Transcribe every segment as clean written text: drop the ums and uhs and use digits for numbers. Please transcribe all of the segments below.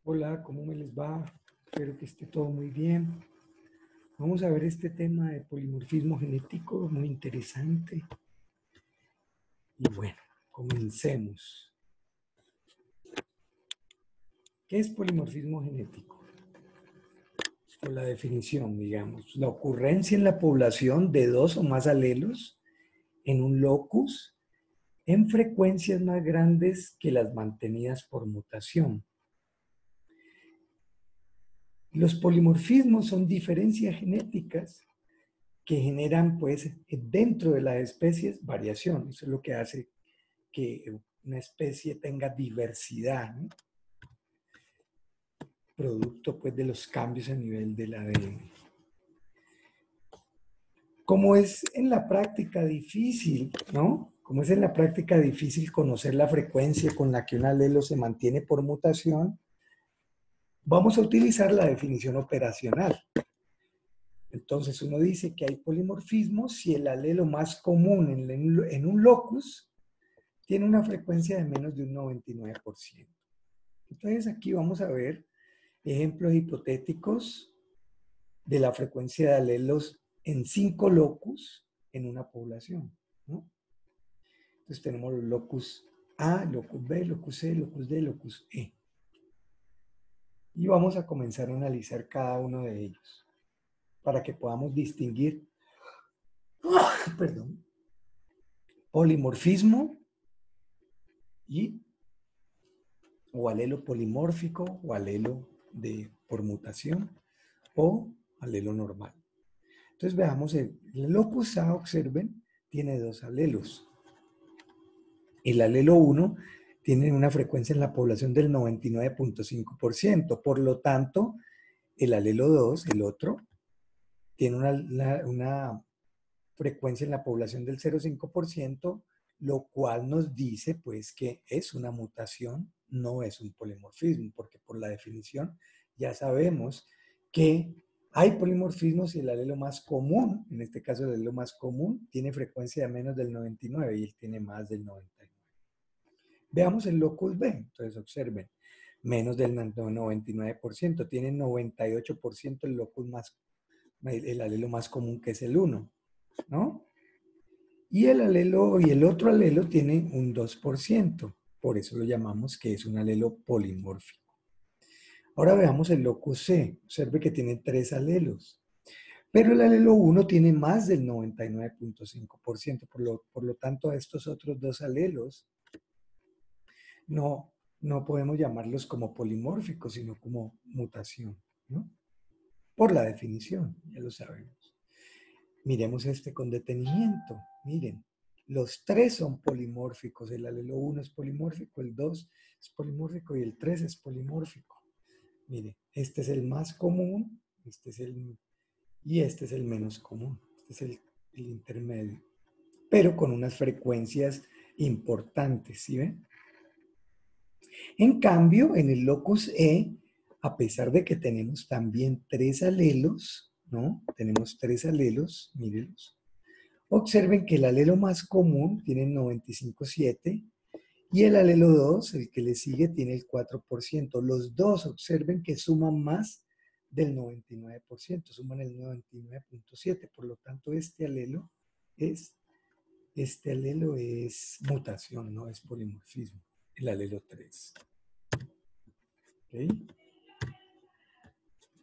Hola, ¿cómo me les va? Espero que esté todo muy bien. Vamos a ver este tema de polimorfismo genético, muy interesante. Y bueno, comencemos. ¿Qué es polimorfismo genético? Por la definición, digamos, la ocurrencia en la población de dos o más alelos en un locus en frecuencias más grandes que las mantenidas por mutación. Los polimorfismos son diferencias genéticas que generan, pues, dentro de las especies variación. Eso es lo que hace que una especie tenga diversidad, ¿no? Producto, pues, de los cambios a nivel del ADN. Como es en la práctica difícil, ¿no? Como es en la práctica difícil conocer la frecuencia con la que un alelo se mantiene por mutación, vamos a utilizar la definición operacional. Entonces uno dice que hay polimorfismo si el alelo más común en un locus tiene una frecuencia de menos de un 99%. Entonces aquí vamos a ver ejemplos hipotéticos de la frecuencia de alelos en 5 locus en una población, ¿no? Entonces tenemos los locus A, locus B, locus C, locus D, locus E. Y vamos a comenzar a analizar cada uno de ellos para que podamos distinguir, perdón, polimorfismo y o alelo polimórfico o alelo por mutación o alelo normal. Entonces veamos, el locus A, observen, tiene dos alelos. El alelo 1 tiene una frecuencia en la población del 99.5%. Por lo tanto, el alelo 2, el otro, tiene una frecuencia en la población del 0.5%, lo cual nos dice pues que es una mutación, no es un polimorfismo, porque por la definición ya sabemos que hay polimorfismos si el alelo más común, en este caso el alelo más común, tiene frecuencia de menos del 99 y él tiene más del 99. Veamos el locus B, entonces observen, menos del 99%, tiene 98% el alelo más común que es el 1, ¿no? Y el otro alelo tiene un 2%, por eso lo llamamos que es un alelo polimórfico. Ahora veamos el locus C, observe que tiene 3 alelos, pero el alelo 1 tiene más del 99.5%, por lo tanto a estos otros dos alelos no podemos llamarlos como polimórficos, sino como mutación, ¿no? Por la definición, ya lo sabemos. Miremos este con detenimiento. Miren, los tres son polimórficos. El alelo 1 es polimórfico, el 2 es polimórfico y el 3 es polimórfico. Mire, este es el más común, y este es el menos común. Este es el intermedio. Pero con unas frecuencias importantes, ¿sí ven? En cambio, en el locus E, a pesar de que tenemos también 3 alelos, ¿no? Tenemos 3 alelos, mírenlos. Observen que el alelo más común tiene el 95,7 y el alelo 2, el que le sigue, tiene el 4%. Los dos, observen que suman más del 99%, suman el 99.7. Por lo tanto, este alelo es mutación, no es polimorfismo, el alelo 3. ¿Okay?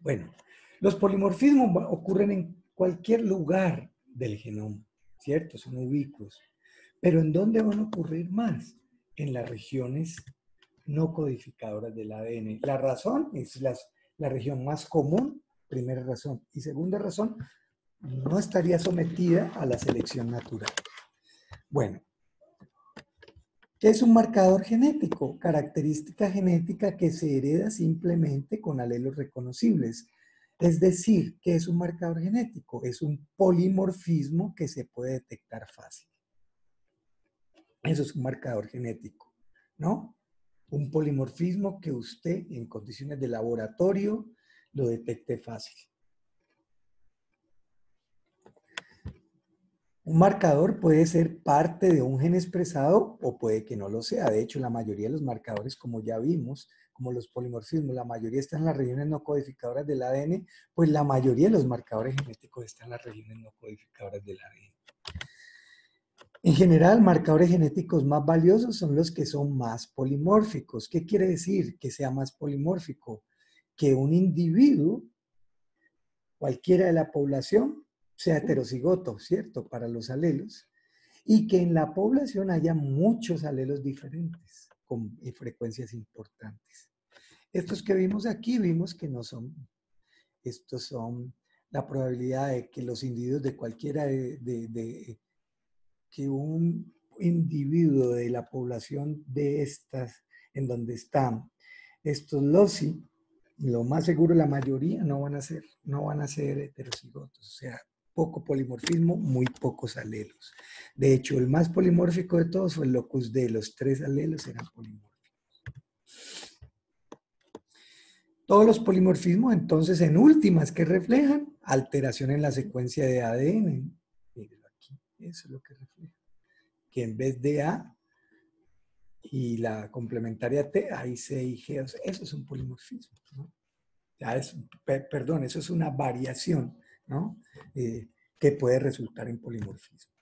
Bueno, los polimorfismos ocurren en cualquier lugar del genoma, ¿cierto? Son ubicuos. Pero ¿en dónde van a ocurrir más? En las regiones no codificadoras del ADN. La razón es la región más común, primera razón. Y segunda razón, no estaría sometida a la selección natural. Bueno, ¿qué es un marcador genético? Característica genética que se hereda simplemente con alelos reconocibles. Es decir, ¿qué es un marcador genético? Es un polimorfismo que se puede detectar fácil. Eso es un marcador genético, ¿no? Un polimorfismo que usted en condiciones de laboratorio lo detecte fácil. Un marcador puede ser parte de un gen expresado o puede que no lo sea. De hecho, la mayoría de los marcadores, como ya vimos, como los polimorfismos, la mayoría están en las regiones no codificadoras del ADN, pues la mayoría de los marcadores genéticos están en las regiones no codificadoras del ADN. En general, marcadores genéticos más valiosos son los que son más polimórficos. ¿Qué quiere decir que sea más polimórfico? Que un individuo, cualquiera de la población, sea heterocigoto, ¿cierto? Para los alelos, y que en la población haya muchos alelos diferentes con frecuencias importantes. Estos que vimos aquí, vimos que no son, estos son la probabilidad de que los individuos de cualquiera que un individuo de la población de estas, en donde están estos loci, lo más seguro la mayoría no van a ser heterocigotos, o sea, poco polimorfismo, muy pocos alelos. De hecho, el más polimórfico de todos fue el locus D, los 3 alelos eran polimórficos. Todos los polimorfismos, entonces, en últimas, ¿qué reflejan? Alteración en la secuencia de ADN. Mírenlo aquí, eso es lo que refleja. Que en vez de A y la complementaria T, hay C y G. O sea, eso es un polimorfismo, ¿no? Ya perdón, eso es una variación, ¿no? Que puede resultar en polimorfismo.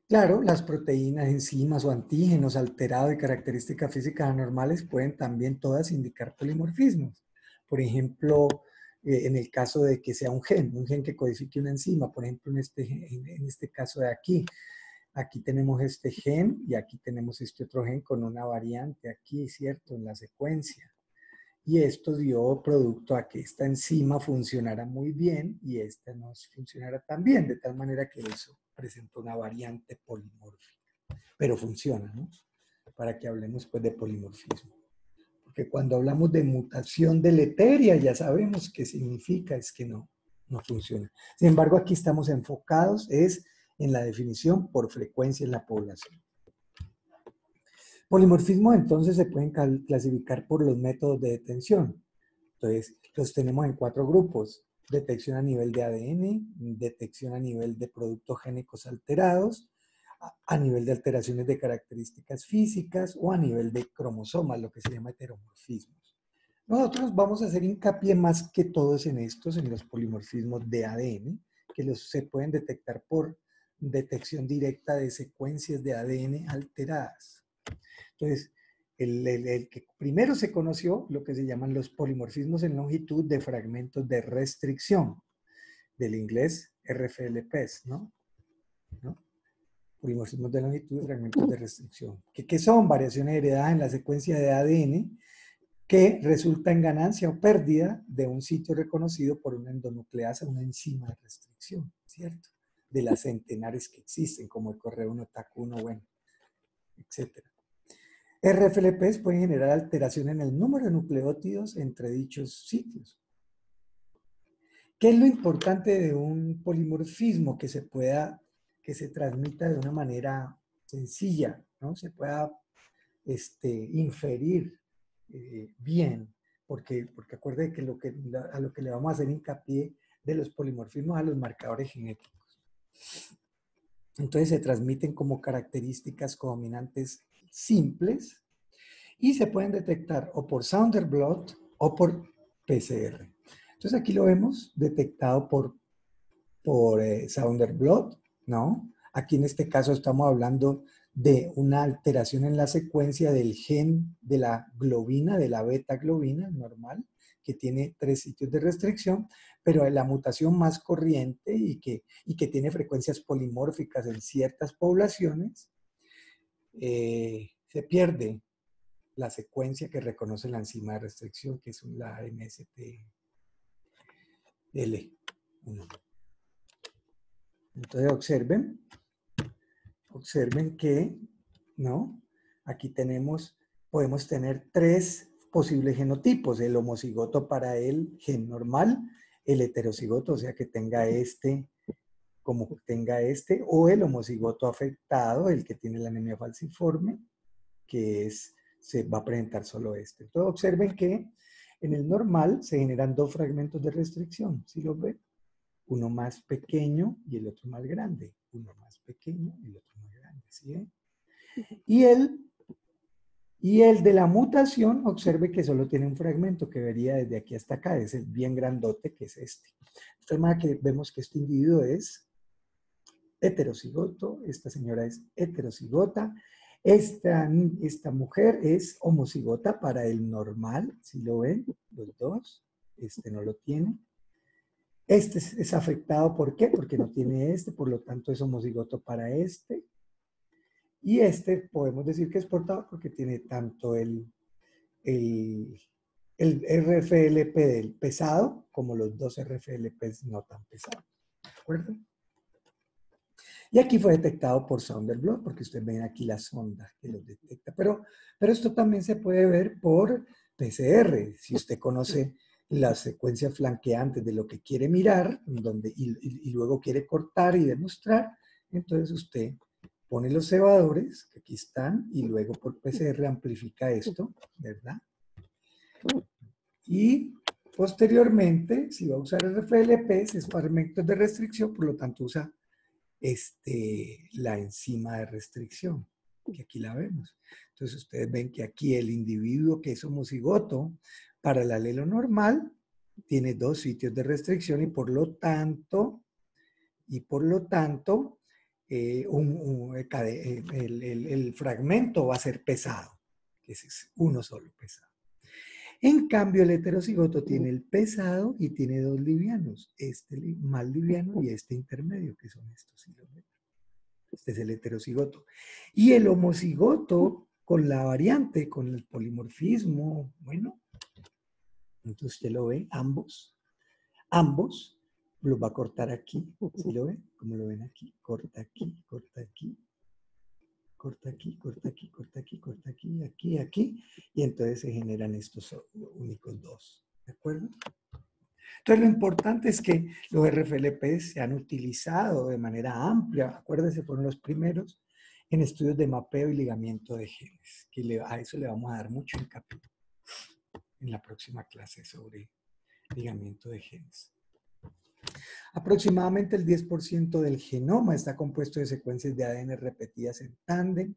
Claro, las proteínas, enzimas o antígenos alterados de características físicas anormales pueden también todas indicar polimorfismos. Por ejemplo, en el caso de que sea un gen que codifique una enzima, por ejemplo, en este caso de aquí tenemos este gen y aquí tenemos este otro gen con una variante aquí, ¿cierto? En la secuencia. Y esto dio producto a que esta enzima funcionara muy bien y esta no funcionara tan bien, de tal manera que eso presenta una variante polimórfica. Pero funciona, ¿no? Para que hablemos pues de polimorfismo. Porque cuando hablamos de mutación deleteria, ya sabemos qué significa, es que no funciona. Sin embargo, aquí estamos enfocados es en la definición por frecuencia en la población. Polimorfismos entonces se pueden clasificar por los métodos de detención. Entonces, los tenemos en 4 grupos. Detección a nivel de ADN, detección a nivel de productos génicos alterados, a nivel de alteraciones de características físicas o a nivel de cromosomas, lo que se llama heteromorfismos. Nosotros vamos a hacer hincapié más que todos en estos, en los polimorfismos de ADN, que se pueden detectar por detección directa de secuencias de ADN alteradas. Entonces, el que primero se conoció, lo que se llaman los polimorfismos en longitud de fragmentos de restricción, del inglés RFLPs, ¿no? Polimorfismos de longitud de fragmentos de restricción. ¿Qué son? Variaciones heredadas en la secuencia de ADN que resulta en ganancia o pérdida de un sitio reconocido por una endonucleasa, una enzima de restricción, ¿cierto? De las centenares que existen, como el correo 1, TAC1, bueno, etcétera. RFLPs pueden generar alteración en el número de nucleótidos entre dichos sitios. ¿Qué es lo importante de un polimorfismo? Que se transmita de una manera sencilla, ¿no? Se pueda inferir bien, porque acuerde que, a lo que le vamos a hacer hincapié de los polimorfismos a los marcadores genéticos. Entonces se transmiten como características codominantes simples y se pueden detectar o por Sounder Blot o por PCR. Entonces aquí lo vemos detectado por Sounder Blot, ¿no? Aquí en este caso estamos hablando de una alteración en la secuencia del gen de la globina, de la beta globina normal, que tiene 3 sitios de restricción, pero la mutación más corriente y que tiene frecuencias polimórficas en ciertas poblaciones, se pierde la secuencia que reconoce la enzima de restricción, que es la MSTL1. Entonces observen que, ¿no? Aquí podemos tener 3 posibles genotipos, el homocigoto para el gen normal, el heterocigoto, o sea que tenga o el homocigoto afectado, el que tiene la anemia falciforme, que se va a presentar solo este. Entonces observen que en el normal se generan 2 fragmentos de restricción, ¿sí los ven? uno más pequeño y el otro más grande, uno más pequeño y el otro más grande, ¿sí ven? Y el de la mutación, observe que solo tiene un fragmento que vería desde aquí hasta acá, es el bien grandote que es este. De tal manera que vemos que este individuo es heterocigoto, esta señora es heterocigota, esta mujer es homocigota para el normal, si lo ven, los dos, este no lo tiene. Este es afectado, ¿por qué? Porque no tiene este, por lo tanto es homocigoto para este. Y este podemos decir que es portador porque tiene tanto el RFLP del pesado como los dos RFLPs no tan pesados. ¿De acuerdo? Y aquí fue detectado por Sonderblot, porque ustedes ven aquí la sonda que los detecta. Pero esto también se puede ver por PCR. Si usted conoce la secuencia flanqueante de lo que quiere mirar y luego quiere cortar y demostrar, entonces usted pone los cebadores, que aquí están, y luego por PCR amplifica esto, ¿verdad? Y posteriormente, si va a usar RFLPs, es fragmentos de restricción, por lo tanto usa la enzima de restricción, que aquí la vemos. Entonces ustedes ven que aquí el individuo que es homocigoto para el alelo normal tiene dos sitios de restricción y por lo tanto, el fragmento va a ser pesado, que es uno solo pesado. En cambio, el heterocigoto tiene el pesado y tiene dos livianos, este más liviano y este intermedio, que son estos. ¿Sí lo ven? Este es el heterocigoto. Y el homocigoto, con la variante, con el polimorfismo, bueno, entonces usted lo ve, ambos los va a cortar aquí, ¿sí lo ven? Como lo ven aquí, corta aquí, corta aquí, corta aquí, corta aquí, corta aquí, corta aquí, aquí, aquí, y entonces se generan estos únicos dos, ¿de acuerdo? Entonces, lo importante es que los RFLPs se han utilizado de manera amplia, acuérdense, fueron los primeros en estudios de mapeo y ligamiento de genes, que a eso le vamos a dar mucho hincapié en la próxima clase sobre ligamiento de genes. Aproximadamente el 10% del genoma está compuesto de secuencias de ADN repetidas en tándem.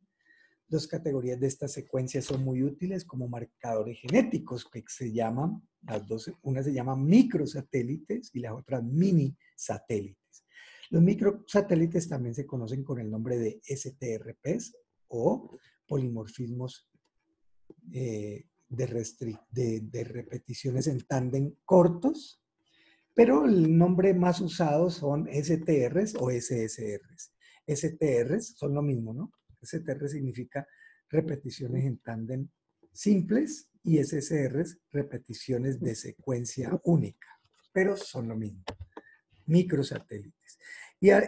Dos categorías de estas secuencias son muy útiles como marcadores genéticos, que se llaman, las dos, una se llama microsatélites y las otras mini satélites. Los microsatélites también se conocen con el nombre de STRPs o polimorfismos de repeticiones en tándem cortos, pero el nombre más usado son STRs o SSRs. STRs son lo mismo, ¿no? STR significa repeticiones en tándem simples y SSRs repeticiones de secuencia única, pero son lo mismo. Microsatélites.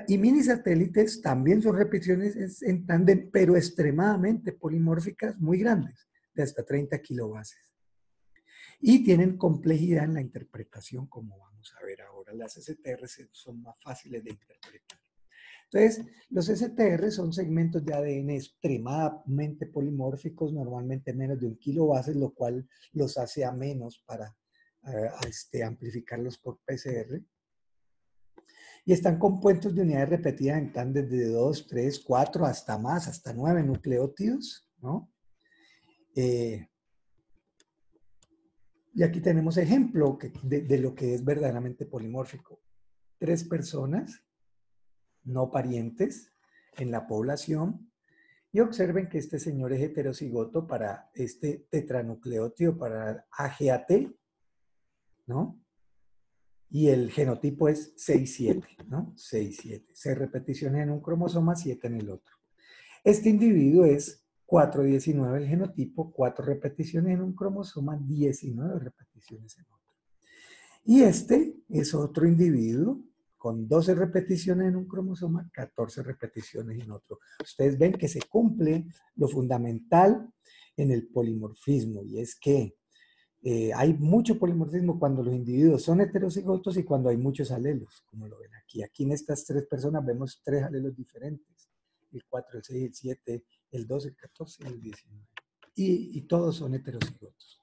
Y minisatélites también son repeticiones en tándem, pero extremadamente polimórficas, muy grandes, de hasta 30 kilobases. Y tienen complejidad en la interpretación, como vamos a ver ahora. Las STRs son más fáciles de interpretar. Entonces, los STR son segmentos de ADN extremadamente polimórficos, normalmente menos de 1 kilobase, lo cual los hace a menos para amplificarlos por PCR. Y están compuestos de unidades repetidas en tándem de 2, 3, 4, hasta más, hasta 9 nucleótidos, ¿no? Y aquí tenemos ejemplo de lo que es verdaderamente polimórfico. 3 personas no parientes en la población. Y observen que este señor es heterocigoto para este tetranucleótido, para AGAT, ¿no? Y el genotipo es 6-7, ¿no? 6-7. 6 repeticiones en un cromosoma, 7 en el otro. Este individuo es 4-19 el genotipo, 4 repeticiones en un cromosoma, 19 repeticiones en otro. Y este es otro individuo con 12 repeticiones en un cromosoma, 14 repeticiones en otro. Ustedes ven que se cumple lo fundamental en el polimorfismo, y es que hay mucho polimorfismo cuando los individuos son heterocigotos y cuando hay muchos alelos, como lo ven aquí. Aquí en estas 3 personas vemos 3 alelos diferentes, el 4, el 6, el 7, el 12, el 14 y el 19. Y todos son heterocigotos.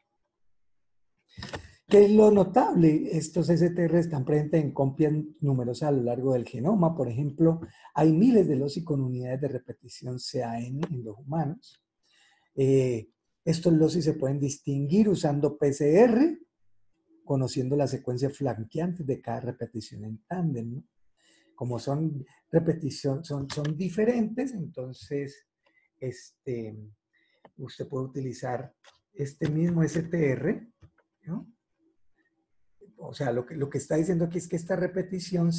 ¿Qué es lo notable? Estos STR están presentes en copias numerosas a lo largo del genoma. Por ejemplo, hay miles de loci con unidades de repetición CAN en los humanos. Estos loci se pueden distinguir usando PCR, conociendo la secuencia flanqueante de cada repetición en tándem, ¿no? Como son repetición, son diferentes, entonces usted puede utilizar este mismo STR, ¿no? O sea, lo que está diciendo aquí es que esta repetición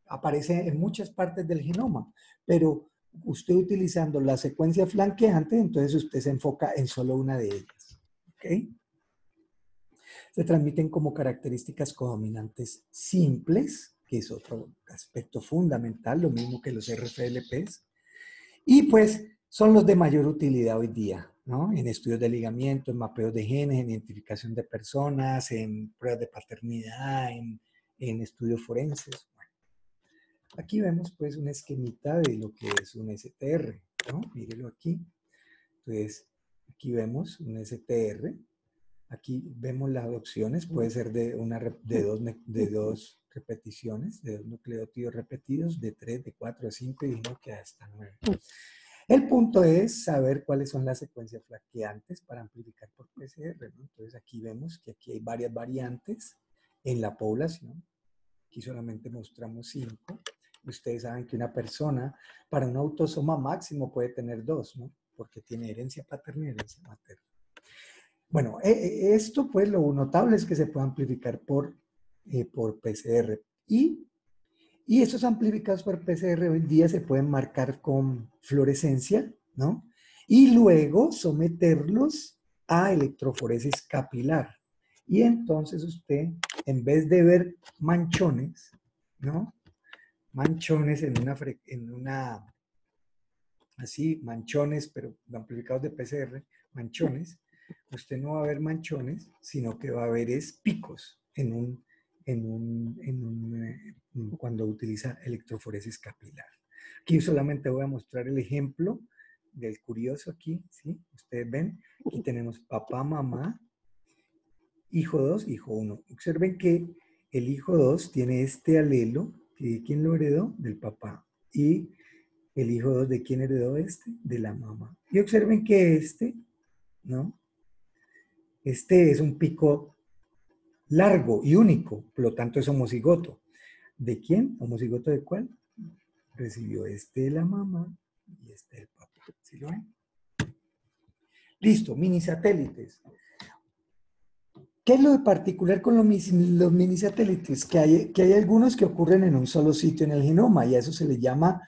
aparece en muchas partes del genoma, pero usted utilizando la secuencia flanqueante, entonces usted se enfoca en solo una de ellas. ¿Ok? Se transmiten como características codominantes simples, que es otro aspecto fundamental, lo mismo que los RFLPs, y pues son los de mayor utilidad hoy día, ¿no? En estudios de ligamiento, en mapeos de genes, en identificación de personas, en pruebas de paternidad, en estudios forenses. Bueno, aquí vemos pues un esquemita de lo que es un STR, ¿no? Mírelo aquí. Entonces, aquí vemos un STR. Aquí vemos las opciones, puede ser de dos repeticiones, de dos nucleótidos repetidos, de 3, de 4, de 5 y dijimos que hasta 9. El punto es saber cuáles son las secuencias flaqueantes para amplificar por PCR, ¿no? Entonces aquí vemos que aquí hay varias variantes en la población. Aquí solamente mostramos 5. Ustedes saben que una persona para un autosoma máximo puede tener 2, ¿no? Porque tiene herencia paterna y herencia materna. Bueno, esto pues lo notable es que se puede amplificar por PCR. Y esos amplificados por PCR hoy en día se pueden marcar con fluorescencia, ¿no? Y luego someterlos a electroforesis capilar. Y entonces usted, en vez de ver manchones, ¿no? Manchones así, manchones, pero amplificados de PCR, manchones, usted no va a ver manchones, sino que va a ver es picos cuando utiliza electroforesis capilar. Aquí solamente voy a mostrar el ejemplo del curioso aquí, ¿sí? Ustedes ven, aquí tenemos papá, mamá, hijo 2, hijo 1. Observen que el hijo 2 tiene este alelo, que ¿quién lo heredó? Del papá. Y el hijo 2, ¿de quién heredó este? De la mamá. Y observen que ¿no? Este es un pico largo y único, por lo tanto es homocigoto. ¿De quién? ¿Homocigoto de cuál? Recibió este de la mamá y este del papá. ¿Sí lo ven? Listo, mini satélites. ¿Qué es lo de particular con los mini satélites? Que hay algunos que ocurren en un solo sitio en el genoma y a eso se le llama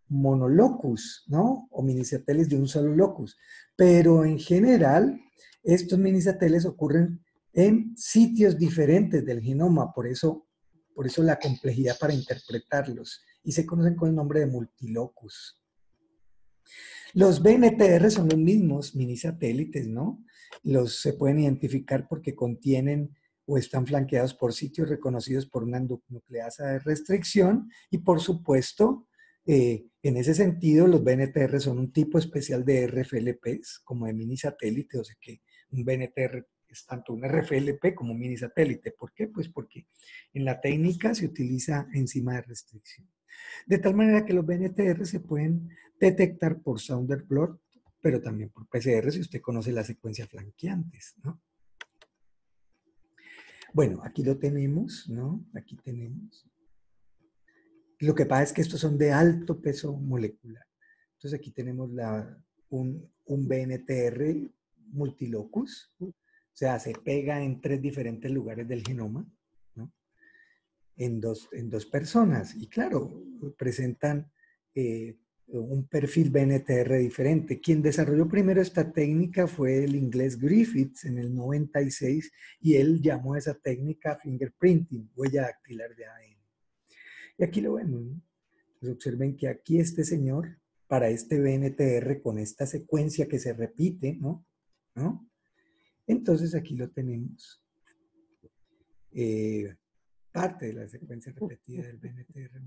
monolocus, ¿no? O minisatélites de un solo locus. Pero en general, estos minisatélites ocurren en sitios diferentes del genoma, por eso la complejidad para interpretarlos. Y se conocen con el nombre de multilocus. Los BNTR son los mismos minisatélites, ¿no? Se pueden identificar porque contienen o están flanqueados por sitios reconocidos por una nucleasa de restricción y por supuesto, en ese sentido, los BNTR son un tipo especial de RFLPs, como de mini satélite, o sea que un BNTR es tanto un RFLP como un mini satélite. ¿Por qué? Pues porque en la técnica se utiliza enzima de restricción. De tal manera que los BNTR se pueden detectar por Sounder blot, pero también por PCR si usted conoce las secuencias flanqueantes, ¿no? Bueno, aquí lo tenemos, ¿no? Aquí tenemos. Lo que pasa es que estos son de alto peso molecular. Entonces aquí tenemos un BNTR multilocus, o sea, se pega en 3 diferentes lugares del genoma, ¿no? En dos personas. Y claro, presentan un perfil BNTR diferente. Quien desarrolló primero esta técnica fue el inglés Griffiths en el 96 y él llamó a esa técnica fingerprinting, huella dactilar de ADN. Y aquí lo ven, ¿no? Pues observen que aquí este señor, para este BNTR con esta secuencia que se repite, ¿no? Entonces aquí lo tenemos. Parte de la secuencia repetida del BNTR.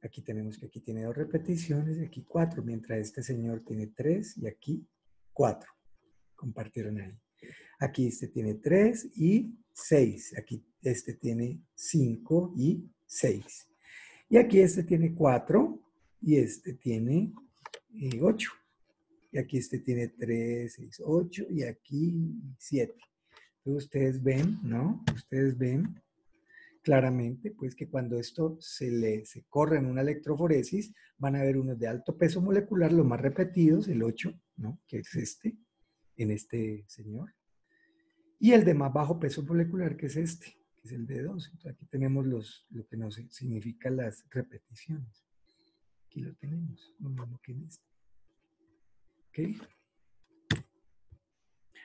Aquí tenemos que aquí tiene 2 repeticiones y aquí 4, mientras este señor tiene 3 y aquí 4. Compartieron ahí. Aquí este tiene 3 y 6. Aquí este tiene 5 y 6. Y aquí este tiene 4 y este tiene 8. Y aquí este tiene 3, 6, 8 y aquí 7. Entonces ustedes ven, ¿no? Ustedes ven claramente, pues que cuando esto se corre en una electroforesis, van a ver unos de alto peso molecular, los más repetidos, el 8, ¿no? Que es este, en este señor. Y el de más bajo peso molecular, que es este, que es el de 2. Entonces aquí tenemos lo que nos significan las repeticiones. Aquí lo tenemos, lo mismo que en este. ¿Ok?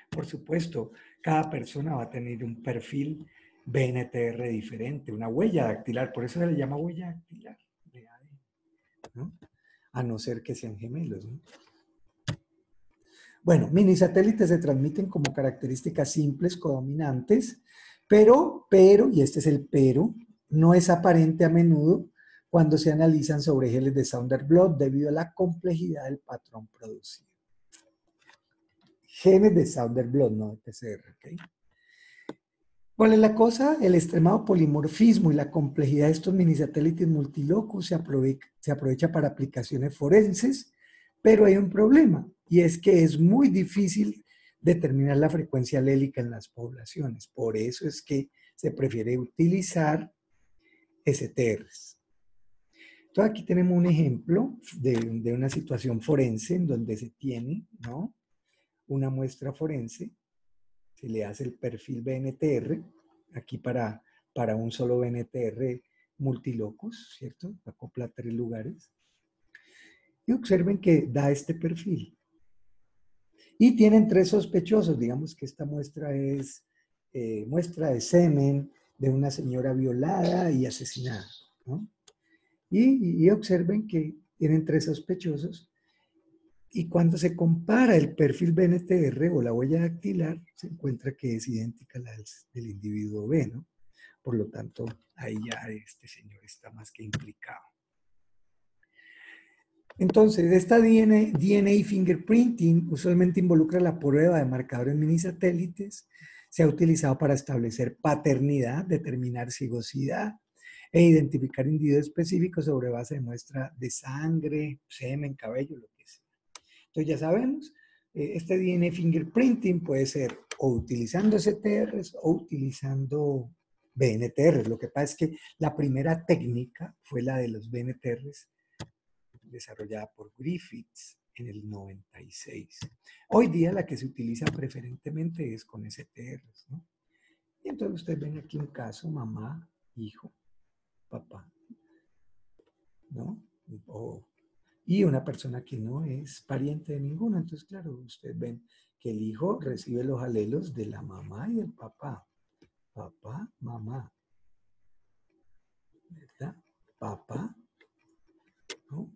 Por supuesto, cada persona va a tener un perfil BNTR diferente, una huella dactilar, por eso se le llama huella dactilar de ADN, ¿no? A no ser que sean gemelos, ¿no? Bueno, minisatélites se transmiten como características simples codominantes, pero, y este es el pero, no es aparente a menudo cuando se analizan sobre geles de Saunders-Blot debido a la complejidad del patrón producido. Genes de Saunders-Blot, no de PCR, ¿ok? ¿Cuál es la cosa? El extremado polimorfismo y la complejidad de estos minisatélites multilocus se aprovecha para aplicaciones forenses, pero hay un problema, y es que es muy difícil determinar la frecuencia alélica en las poblaciones. Por eso es que se prefiere utilizar STRs. Entonces aquí tenemos un ejemplo de una situación forense en donde se tiene, ¿no?, una muestra forense, se le hace el perfil BNTR, aquí para un solo BNTR multilocus, ¿cierto? Acopla 3 lugares. Y observen que da este perfil. Y tienen 3 sospechosos, digamos que esta muestra es muestra de semen de una señora violada y asesinada, ¿no? Y observen que tienen 3 sospechosos. Y cuando se compara el perfil BNTR o la huella dactilar, se encuentra que es idéntica a la del individuo B, ¿no? Por lo tanto, ahí ya este señor está más que implicado. Entonces, esta DNA fingerprinting usualmente involucra la prueba de marcadores minisatélites. Se ha utilizado para establecer paternidad, determinar cigosidad e identificar individuos específicos sobre base de muestra de sangre, semen, cabello, lo que sea. Entonces ya sabemos, este DNA fingerprinting puede ser o utilizando STRs o utilizando BNTRs. Lo que pasa es que la primera técnica fue la de los BNTRs desarrollada por Griffiths en el 96. Hoy día la que se utiliza preferentemente es con STRs, ¿no? Y entonces ustedes ven aquí un caso, mamá, hijo, papá, ¿no? Y una persona que no es pariente de ninguno. Entonces, claro, ustedes ven que el hijo recibe los alelos de la mamá y del papá. Papá, mamá. ¿Verdad? Papá, ¿no?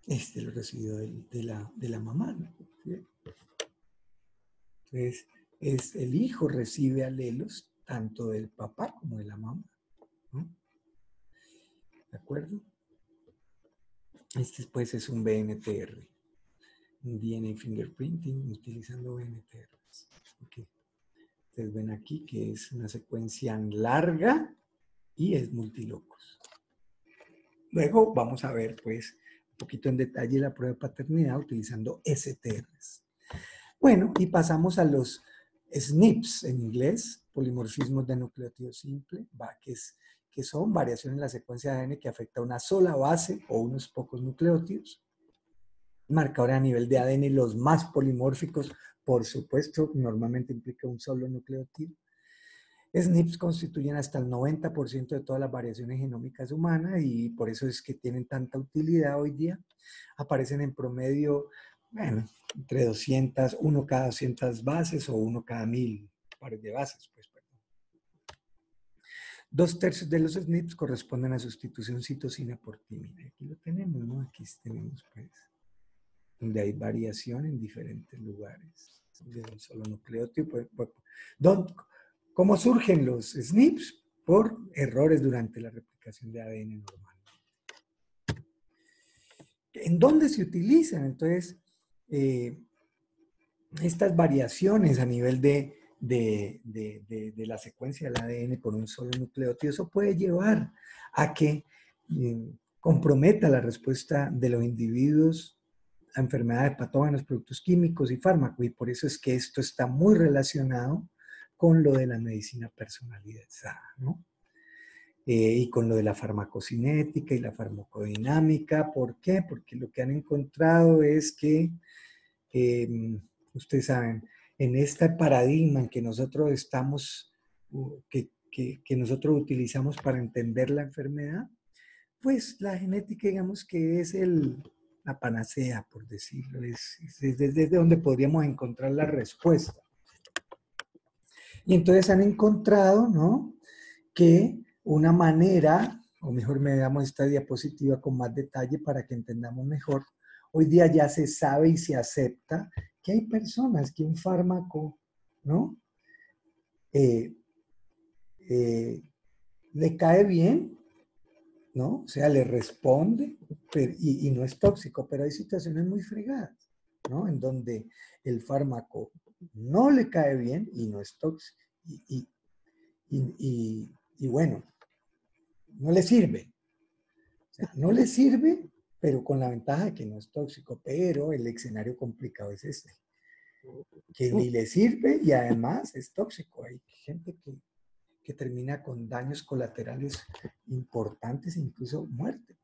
Este lo recibió de la mamá, ¿no? ¿Sí? Entonces, el hijo recibe alelos tanto del papá como de la mamá, ¿no? ¿De acuerdo? Este pues es un BNTR, un DNA fingerprinting utilizando BNTRs. Okay. Ustedes ven aquí que es una secuencia larga y es multilocus. Luego vamos a ver pues un poquito en detalle la prueba de paternidad utilizando STRs. Bueno, y pasamos a los SNPs en inglés, polimorfismos de nucleótido simple, que son variaciones en la secuencia de ADN que afecta a una sola base o unos pocos nucleótidos. Marcadores a nivel de ADN, los más polimórficos, por supuesto, normalmente implica un solo nucleótido. SNPs constituyen hasta el 90% de todas las variaciones genómicas humanas y por eso es que tienen tanta utilidad hoy día. Aparecen en promedio, bueno, entre 200, uno cada 200 bases o uno cada 1000 pares de bases, pues, perdón. 2/3 de los SNPs corresponden a sustitución citosina por timina. Aquí lo tenemos, ¿no? Aquí tenemos, pues, donde hay variación en diferentes lugares de un solo nucleótido. ¿Cómo surgen los SNPs? Por errores durante la replicación de ADN normal. ¿En dónde se utilizan? Entonces, estas variaciones a nivel de la secuencia del ADN por un solo nucleótido, eso puede llevar a que comprometa la respuesta de los individuos a enfermedades, patógenos, productos químicos y fármacos. Y por eso es que esto está muy relacionado con lo de la medicina personalizada, ¿no? Y con lo de la farmacocinética y la farmacodinámica. ¿Por qué? Porque lo que han encontrado es que, ustedes saben, en este paradigma en que nosotros estamos, que nosotros utilizamos para entender la enfermedad, pues la genética, digamos que es la panacea, por decirlo, es desde donde podríamos encontrar la respuesta. Y entonces han encontrado, ¿no?, que una manera, o mejor me damos esta diapositiva con más detalle para que entendamos mejor, hoy día ya se sabe y se acepta que hay personas que un fármaco, ¿no?, le cae bien, ¿no? O sea, le responde y no es tóxico, pero hay situaciones muy fregadas, ¿no? En donde el fármaco no le cae bien y no es tóxico. Y bueno, no le sirve. O sea, no le sirve, pero con la ventaja de que no es tóxico. Pero el escenario complicado es este, que ni le sirve y además es tóxico. Hay gente que termina con daños colaterales importantes, incluso muerte,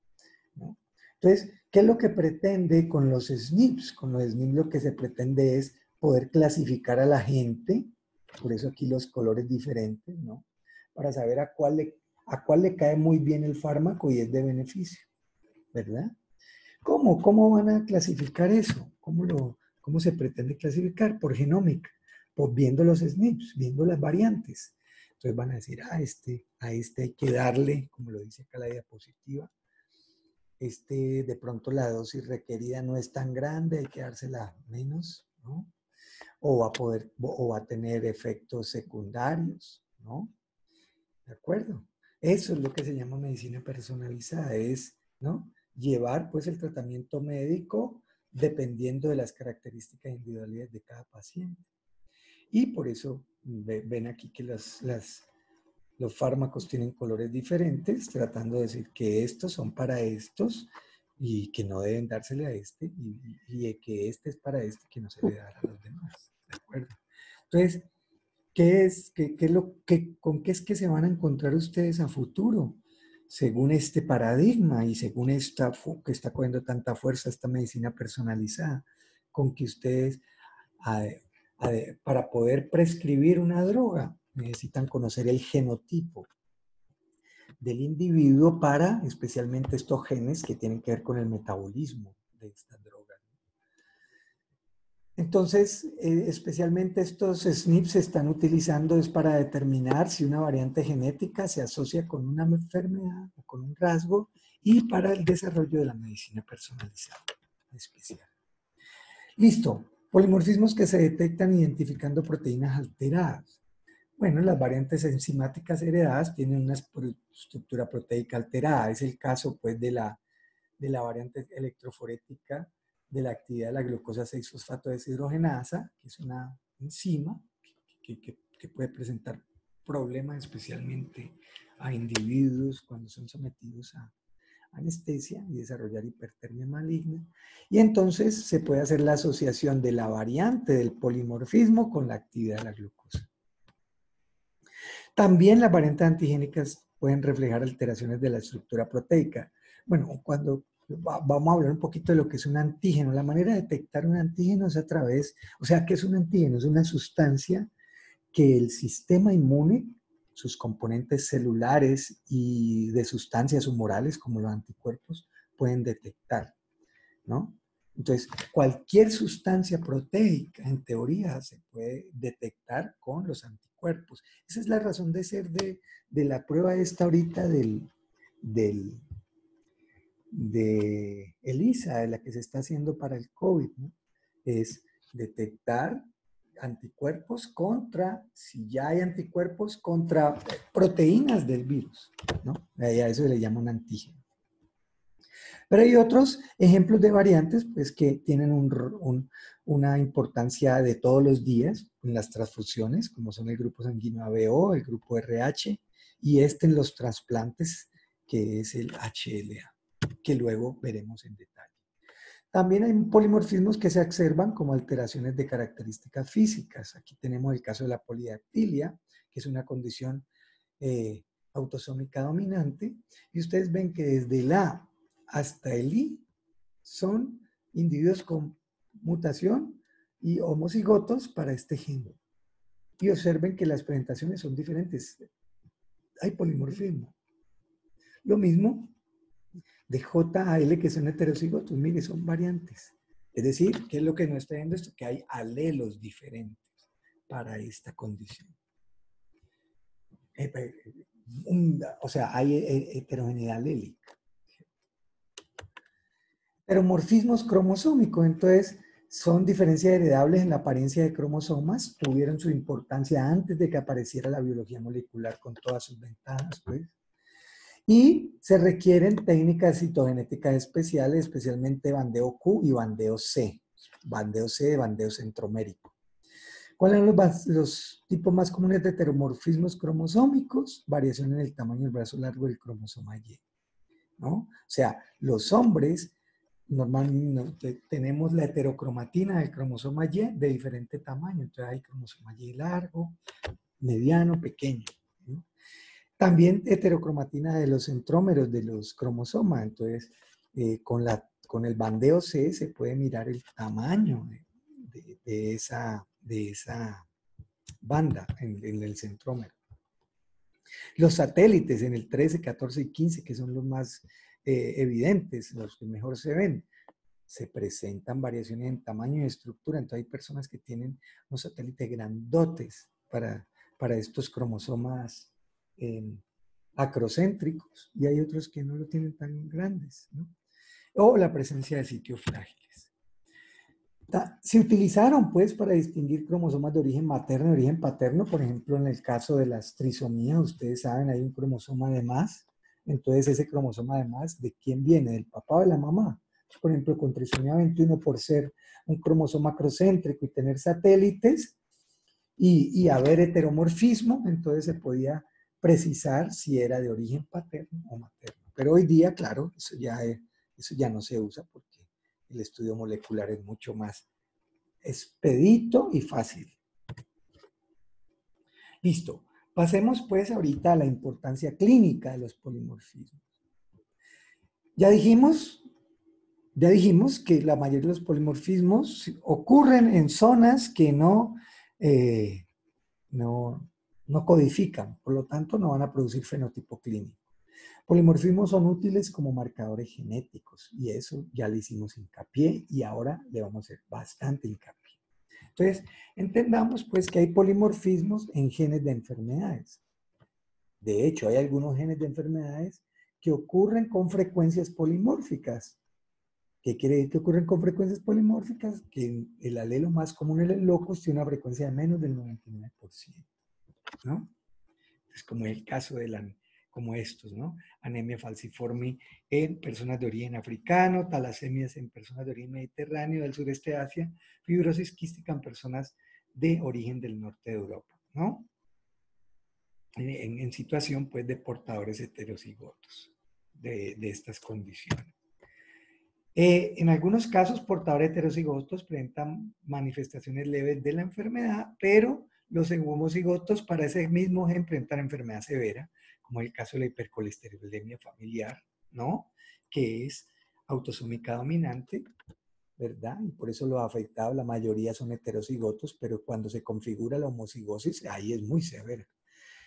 ¿no? Entonces, ¿qué es lo que pretende con los SNPs? Con los SNPs lo que se pretende es poder clasificar a la gente, por eso aquí los colores diferentes, ¿no?, para saber a cuál le cae muy bien el fármaco y es de beneficio, ¿verdad? ¿Cómo? ¿Cómo van a clasificar eso? ¿Cómo se pretende clasificar? Por genómica, pues viendo los SNPs, viendo las variantes. Entonces van a decir, a este hay que darle, como lo dice acá la diapositiva, de pronto la dosis requerida no es tan grande, hay que dársela menos, ¿no? O va a tener efectos secundarios, ¿no? ¿De acuerdo? Eso es lo que se llama medicina personalizada, es, ¿no?, llevar pues el tratamiento médico dependiendo de las características individuales de cada paciente. Y por eso ven aquí que los fármacos tienen colores diferentes, tratando de decir que estos son para estos y que no deben dársele a este, y que este es para este que no se le dará a los demás. ¿De acuerdo? Entonces, ¿con qué es que se van a encontrar ustedes a futuro? Según este paradigma y según esta que está cogiendo tanta fuerza esta medicina personalizada, con que ustedes, para poder prescribir una droga, necesitan conocer el genotipo del individuo para especialmente estos genes que tienen que ver con el metabolismo de estas drogas. Entonces, especialmente estos SNPs se están utilizando es para determinar si una variante genética se asocia con una enfermedad o con un rasgo y para el desarrollo de la medicina personalizada especial. Listo. Polimorfismos que se detectan identificando proteínas alteradas. Bueno, las variantes enzimáticas heredadas tienen una estructura proteica alterada. Es el caso, pues, de la variante electroforética de la actividad de la glucosa 6-fosfato deshidrogenasa, que es una enzima que puede presentar problemas especialmente a individuos cuando son sometidos a anestesia y desarrollar hipertermia maligna. Y entonces se puede hacer la asociación de la variante del polimorfismo con la actividad de la glucosa. También las variantes antigénicas pueden reflejar alteraciones de la estructura proteica. Bueno, vamos a hablar un poquito de lo que es un antígeno. La manera de detectar un antígeno es a través, o sea, ¿qué es un antígeno? Es una sustancia que el sistema inmune, sus componentes celulares y de sustancias humorales como los anticuerpos, pueden detectar, ¿no? Entonces, cualquier sustancia proteica, en teoría, se puede detectar con los anticuerpos. Esa es la razón de ser de la prueba esta ahorita de ELISA, de la que se está haciendo para el COVID, ¿no? Es detectar anticuerpos contra, si ya hay anticuerpos, contra proteínas del virus, ¿no? A eso se le llama un antígeno. Pero hay otros ejemplos de variantes pues, que tienen una importancia de todos los días en las transfusiones, como son el grupo sanguíneo ABO, el grupo RH, y en los trasplantes, que es el HLA, que luego veremos en detalle. También hay polimorfismos que se observan como alteraciones de características físicas. Aquí tenemos el caso de la polidactilia, que es una condición autosómica dominante, y ustedes ven que desde el A hasta el I son individuos con mutación y homocigotos para este gen. Y observen que las presentaciones son diferentes. Hay polimorfismo. Lo mismo de J a L, que son heterocigotos, mire, son variantes. Es decir, ¿qué es lo que nos está viendo esto? Que hay alelos diferentes para esta condición. O sea, hay heterogeneidad alélica. Heteromorfismos cromosómicos, entonces, son diferencias heredables en la apariencia de cromosomas, tuvieron su importancia antes de que apareciera la biología molecular con todas sus ventajas, pues. Y se requieren técnicas citogenéticas especiales, especialmente bandeo Q y bandeo C. Bandeo C, bandeo centromérico. ¿Cuáles son los tipos más comunes de heteromorfismos cromosómicos? Variación en el tamaño del brazo largo del cromosoma Y, ¿no? O sea, los hombres normalmente tenemos la heterocromatina del cromosoma Y de diferente tamaño. Entonces hay cromosoma Y largo, mediano, pequeño, ¿no? También heterocromatina de los centrómeros de los cromosomas. Entonces, con el bandeo C se puede mirar el tamaño de esa banda en el centrómero. Los satélites en el 13, 14 y 15, que son los más evidentes, los que mejor se ven, se presentan variaciones en tamaño y estructura. Entonces hay personas que tienen unos satélites grandotes para estos cromosomas acrocéntricos, y hay otros que no lo tienen tan grandes, ¿no? O la presencia de sitios frágiles. Se utilizaron pues para distinguir cromosomas de origen materno y origen paterno. Por ejemplo, en el caso de las trisomías, ustedes saben, hay un cromosoma de más. Entonces ese cromosoma de más, ¿de quién viene? ¿Del papá o de la mamá? Por ejemplo, con trisomía 21, por ser un cromosoma acrocéntrico y tener satélites y haber heteromorfismo, entonces se podía precisar si era de origen paterno o materno. Pero hoy día, claro, eso ya no se usa porque el estudio molecular es mucho más expedito y fácil. Listo. Pasemos pues ahorita a la importancia clínica de los polimorfismos. Ya dijimos que la mayoría de los polimorfismos ocurren en zonas que no codifican, por lo tanto no van a producir fenotipo clínico. Polimorfismos son útiles como marcadores genéticos y eso ya le hicimos hincapié y ahora le vamos a hacer bastante hincapié. Entonces, entendamos pues que hay polimorfismos en genes de enfermedades. De hecho, hay algunos genes de enfermedades que ocurren con frecuencias polimórficas. ¿Qué quiere decir que ocurren con frecuencias polimórficas? Que el alelo más común, el locus, tiene una frecuencia de menos del 99%, ¿no? Es como el caso de como estos, ¿no? Anemia falciforme en personas de origen africano, talasemias en personas de origen mediterráneo, del sureste de Asia, fibrosis quística en personas de origen del norte de Europa, ¿no? En situación, pues, de portadores heterocigotos de estas condiciones. En algunos casos, portadores heterocigotos presentan manifestaciones leves de la enfermedad, pero los homocigotos para ese mismo gen presentan enfermedad severa, como el caso de la hipercolesterolemia familiar, ¿no? Que es autosómica dominante, ¿verdad? Y por eso los afectados, la mayoría son heterocigotos, pero cuando se configura la homocigosis, ahí es muy severa.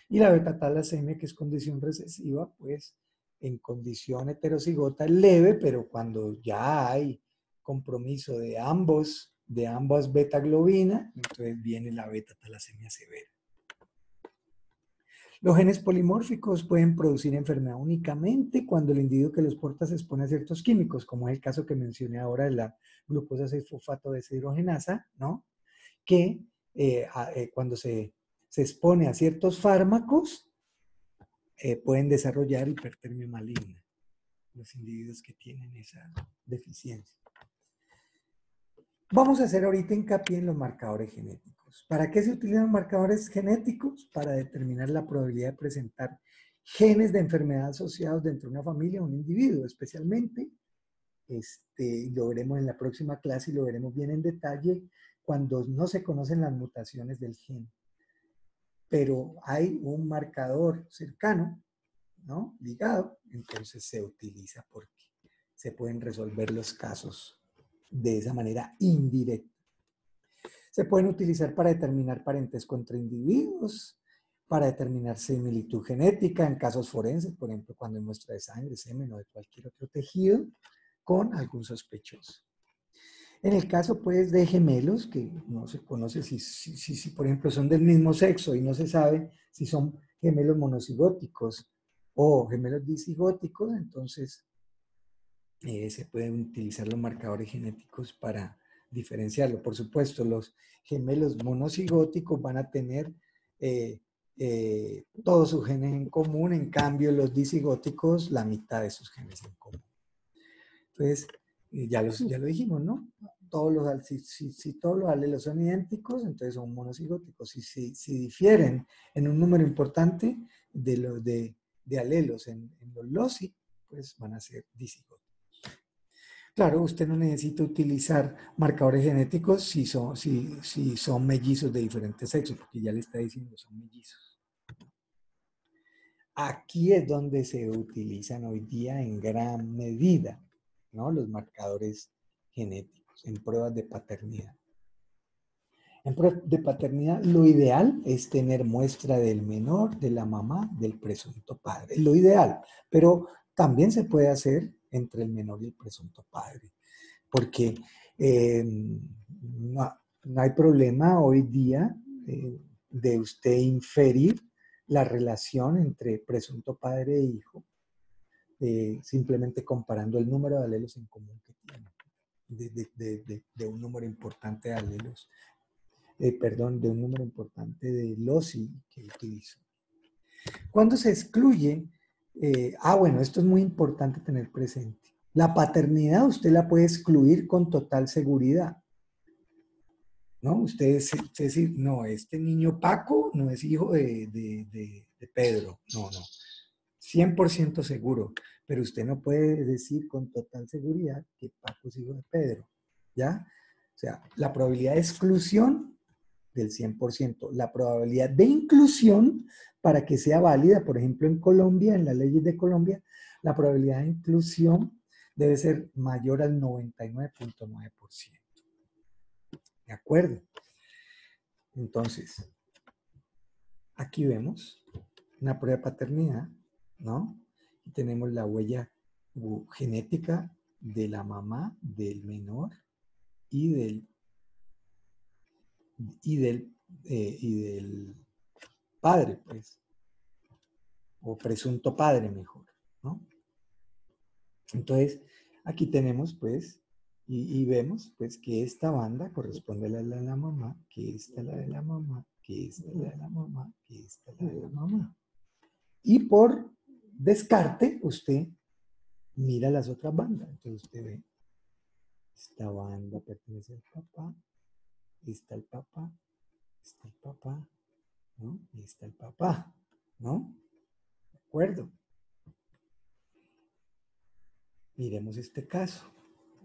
Y la beta-talasemia, que es condición recesiva, pues en condición heterocigota leve, pero cuando ya hay compromiso de ambas beta-globina, entonces viene la beta-talasemia severa. Los genes polimórficos pueden producir enfermedad únicamente cuando el individuo que los porta se expone a ciertos químicos, como es el caso que mencioné ahora de la glucosa 6-fosfato deshidrogenasa, ¿no? Que cuando se expone a ciertos fármacos, pueden desarrollar hipertermia maligna. los individuos que tienen esa deficiencia. Vamos a hacer ahorita hincapié en los marcadores genéticos. ¿Para qué se utilizan marcadores genéticos? Para determinar la probabilidad de presentar genes de enfermedad asociados dentro de una familia o un individuo, especialmente, lo veremos en la próxima clase y lo veremos bien en detalle, cuando no se conocen las mutaciones del gen. Pero hay un marcador cercano, ¿no? Ligado, entonces se utiliza porque se pueden resolver los casos de esa manera indirecta. Se pueden utilizar para determinar parentesco entre individuos, para determinar similitud genética en casos forenses, por ejemplo, cuando hay muestra de sangre, semen o de cualquier otro tejido, con algún sospechoso. En el caso, pues, de gemelos, que no se conoce si, por ejemplo, son del mismo sexo y no se sabe si son gemelos monocigóticos o gemelos disigóticos, entonces se pueden utilizar los marcadores genéticos para diferenciarlo. Por supuesto, los gemelos monocigóticos van a tener todos sus genes en común, en cambio los disigóticos la mitad de sus genes en común. Entonces, ya lo dijimos, ¿no? Si todos los alelos son idénticos, entonces son monocigóticos. Si difieren en un número importante de alelos en los loci, pues van a ser disigóticos. Claro, usted no necesita utilizar marcadores genéticos si son mellizos de diferentes sexos, porque ya le está diciendo son mellizos. Aquí es donde se utilizan hoy día en gran medida, ¿no? Los marcadores genéticos en pruebas de paternidad. En pruebas de paternidad, lo ideal es tener muestra del menor, de la mamá, del presunto padre. Lo ideal, pero también se puede hacer entre el menor y el presunto padre. Porque no hay problema hoy día de usted inferir la relación entre presunto padre e hijo, simplemente comparando el número de alelos en común que tiene, de un número importante de alelos, de un número importante de loci que utilizo. Cuando se excluye, bueno, esto es muy importante tener presente. La paternidad usted la puede excluir con total seguridad. ¿No? Usted decir, no, este niño Paco no es hijo de Pedro. No. 100% seguro. Pero usted no puede decir con total seguridad que Paco es hijo de Pedro. ¿Ya? O sea, la probabilidad de exclusión del 100%. La probabilidad de inclusión, para que sea válida, por ejemplo, en Colombia, en las leyes de Colombia, la probabilidad de inclusión debe ser mayor al 99.9%. ¿De acuerdo? Entonces, aquí vemos una prueba de paternidad, ¿no? Y tenemos la huella genética de la mamá, del menor y del padre, pues, o presunto padre mejor, ¿no? Entonces, aquí tenemos, pues, y vemos, pues, que esta banda corresponde a la de la mamá, que esta es la de la mamá, que esta es la de la mamá, que esta es la de la mamá. Y por descarte, usted mira las otras bandas. Entonces usted ve, esta banda pertenece al papá, está el papá, está el papá, ¿no? Y está el papá, ¿no? ¿De acuerdo? Miremos este caso.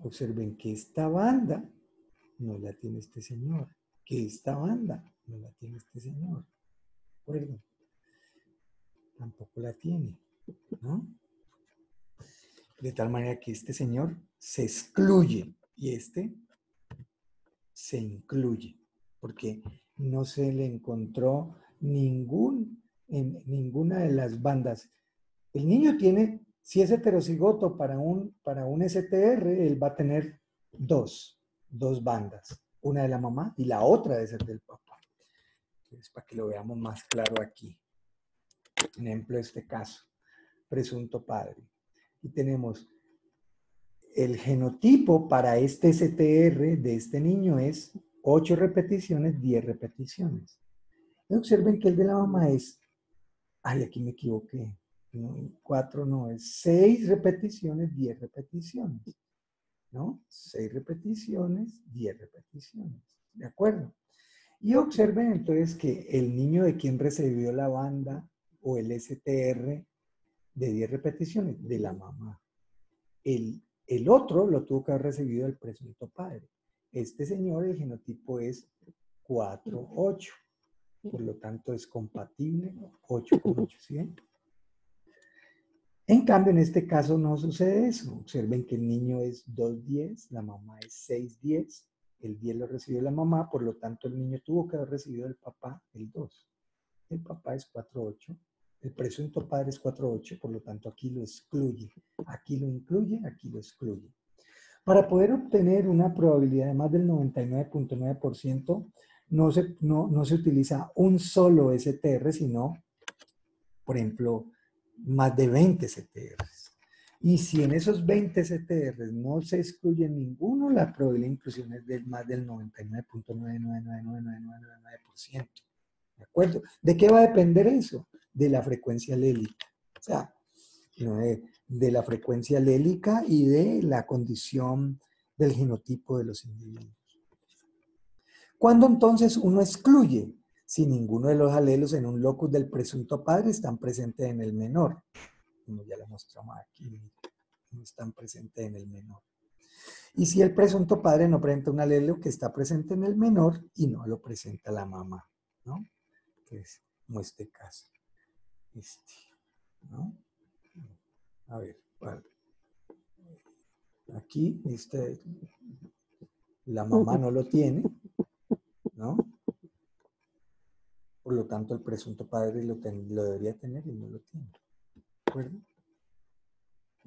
Observen que esta banda no la tiene este señor, que esta banda no la tiene este señor. ¿De acuerdo? Tampoco la tiene, ¿no? De tal manera que este señor se excluye y este se incluye, porque no se le encontró en ninguna de las bandas. El niño tiene, si es heterocigoto para un STR, él va a tener dos bandas, una de la mamá y la otra debe ser del papá. Entonces, para que lo veamos más claro aquí. Ejemplo de este caso, presunto padre. Y tenemos el genotipo para este STR de este niño es 8 repeticiones, 10 repeticiones. Observen que el de la mamá es, aquí me equivoqué. 4 no, es 6 repeticiones, 10 repeticiones, ¿no? 6 repeticiones, 10 repeticiones, ¿de acuerdo? Y observen entonces que el niño de quien recibió la banda o el STR de 10 repeticiones, de la mamá. El otro lo tuvo que haber recibido el presunto padre. Este señor, el genotipo es 4-8. Por lo tanto, es compatible 8 con 8, ¿sí ven? En cambio, en este caso no sucede eso. Observen que el niño es 2-10, la mamá es 6-10. El 10 lo recibió la mamá, por lo tanto, el niño tuvo que haber recibido del papá el 2. El papá es 4-8. El presunto padre es 4-8, por lo tanto, aquí lo excluye. Aquí lo incluye, aquí lo excluye. Para poder obtener una probabilidad de más del 99.9%, no se utiliza un solo STR, sino, por ejemplo, más de 20 STRs. Y si en esos 20 STRs no se excluye ninguno, la probabilidad de inclusión es de más del 99.9999999%. ¿De acuerdo? ¿De qué va a depender eso? De la frecuencia alélica. O sea, de la frecuencia alélica y de la condición del genotipo de los individuos. ¿Cuándo entonces uno excluye? Si ninguno de los alelos en un locus del presunto padre están presentes en el menor. Como ya lo mostramos aquí, no están presentes en el menor. Y si el presunto padre no presenta un alelo que está presente en el menor y no lo presenta la mamá, ¿no? Que es como este caso. ¿No? A ver, vale. Aquí la mamá no lo tiene, ¿no? Por lo tanto, el presunto padre lo debería tener y no lo tiene. ¿De acuerdo?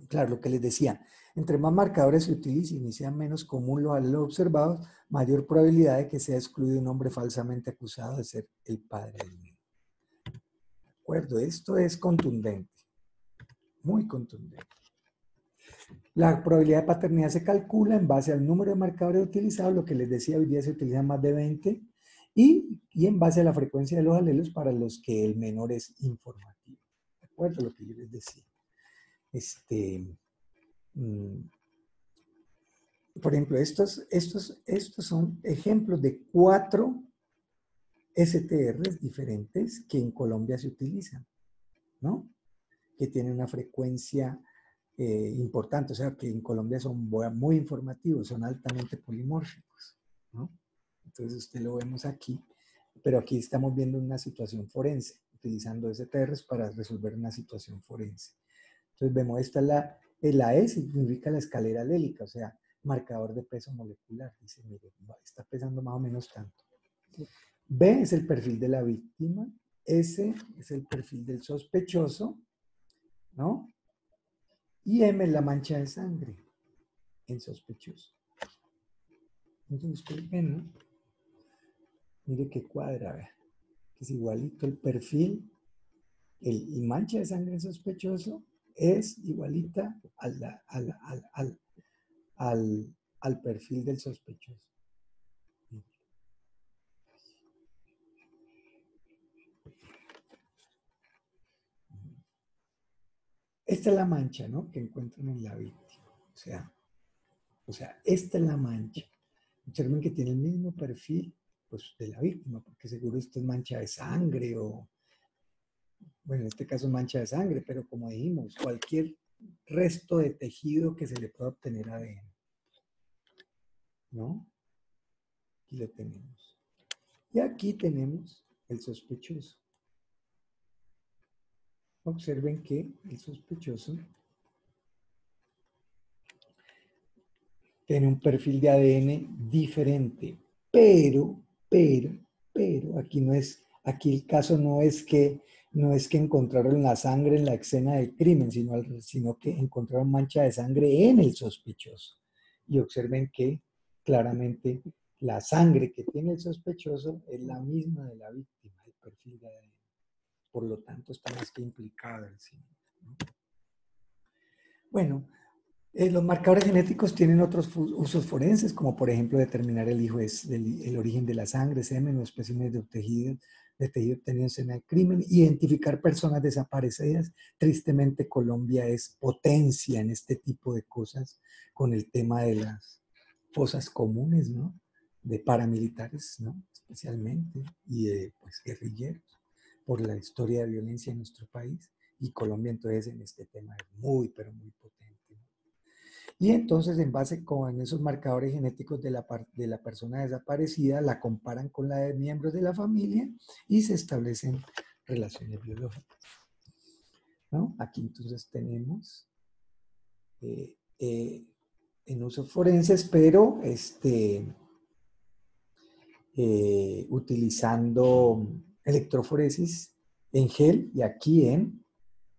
Claro, lo que les decía, entre más marcadores se utilicen y sean menos común los alelos observados, mayor probabilidad de que sea excluido un hombre falsamente acusado de ser el padre del niño. ¿De acuerdo? Esto es contundente, muy contundente. La probabilidad de paternidad se calcula en base al número de marcadores utilizados, lo que les decía, hoy día se utilizan más de 20, y en base a la frecuencia de los alelos para los que el menor es informativo. ¿De acuerdo? Lo que yo les decía. Por ejemplo, estos son ejemplos de 4 STRs diferentes que en Colombia se utilizan, ¿no? Que tienen una frecuencia importante, o sea, que en Colombia son muy informativos, son altamente polimórficos, ¿no? Entonces, usted lo vemos aquí, pero aquí estamos viendo una situación forense, utilizando STRs para resolver una situación forense. Entonces, vemos, esta es la E significa la escalera alélica, o sea, marcador de peso molecular. Dice, mire, está pesando más o menos tanto. B es el perfil de la víctima, S es el perfil del sospechoso, ¿no? Y M es la mancha de sangre en sospechoso. Entonces ustedes ven, ¿no? Mire qué cuadra, vea. Que es igualito el perfil, el mancha de sangre en sospechoso es igualita al perfil del sospechoso. Esta es la mancha, ¿no? Que encuentran en la víctima. O sea, esta es la mancha. Observen que tiene el mismo perfil, pues, de la víctima, porque seguro esto es mancha de sangre o, bueno, en este caso es mancha de sangre, pero como dijimos, cualquier resto de tejido que se le pueda obtener ADN, ¿no? Aquí lo tenemos. Y aquí tenemos el sospechoso. Observen que el sospechoso tiene un perfil de ADN diferente, pero, aquí el caso no es que encontraron la sangre en la escena del crimen, sino que encontraron mancha de sangre en el sospechoso. Y observen que claramente la sangre que tiene el sospechoso es la misma de la víctima, el perfil de ADN. Por lo tanto, está más que implicado en sí, ¿no? Bueno, los marcadores genéticos tienen otros usos forenses, como por ejemplo determinar el origen de la sangre, semen o especímenes de de tejido obtenido en escena del crimen, identificar personas desaparecidas. Tristemente Colombia es potencia en este tipo de cosas con el tema de las fosas comunes, ¿no? De paramilitares, ¿no? Especialmente, y de pues, guerrilleros, por la historia de violencia en nuestro país. Y Colombia entonces en este tema es muy, pero muy potente, ¿no? Y entonces en base con esos marcadores genéticos de la persona desaparecida, la comparan con la de miembros de la familia y se establecen relaciones biológicas, ¿no? Aquí entonces tenemos eh, eh, en usos forenses, pero utilizando electroforesis en gel y aquí en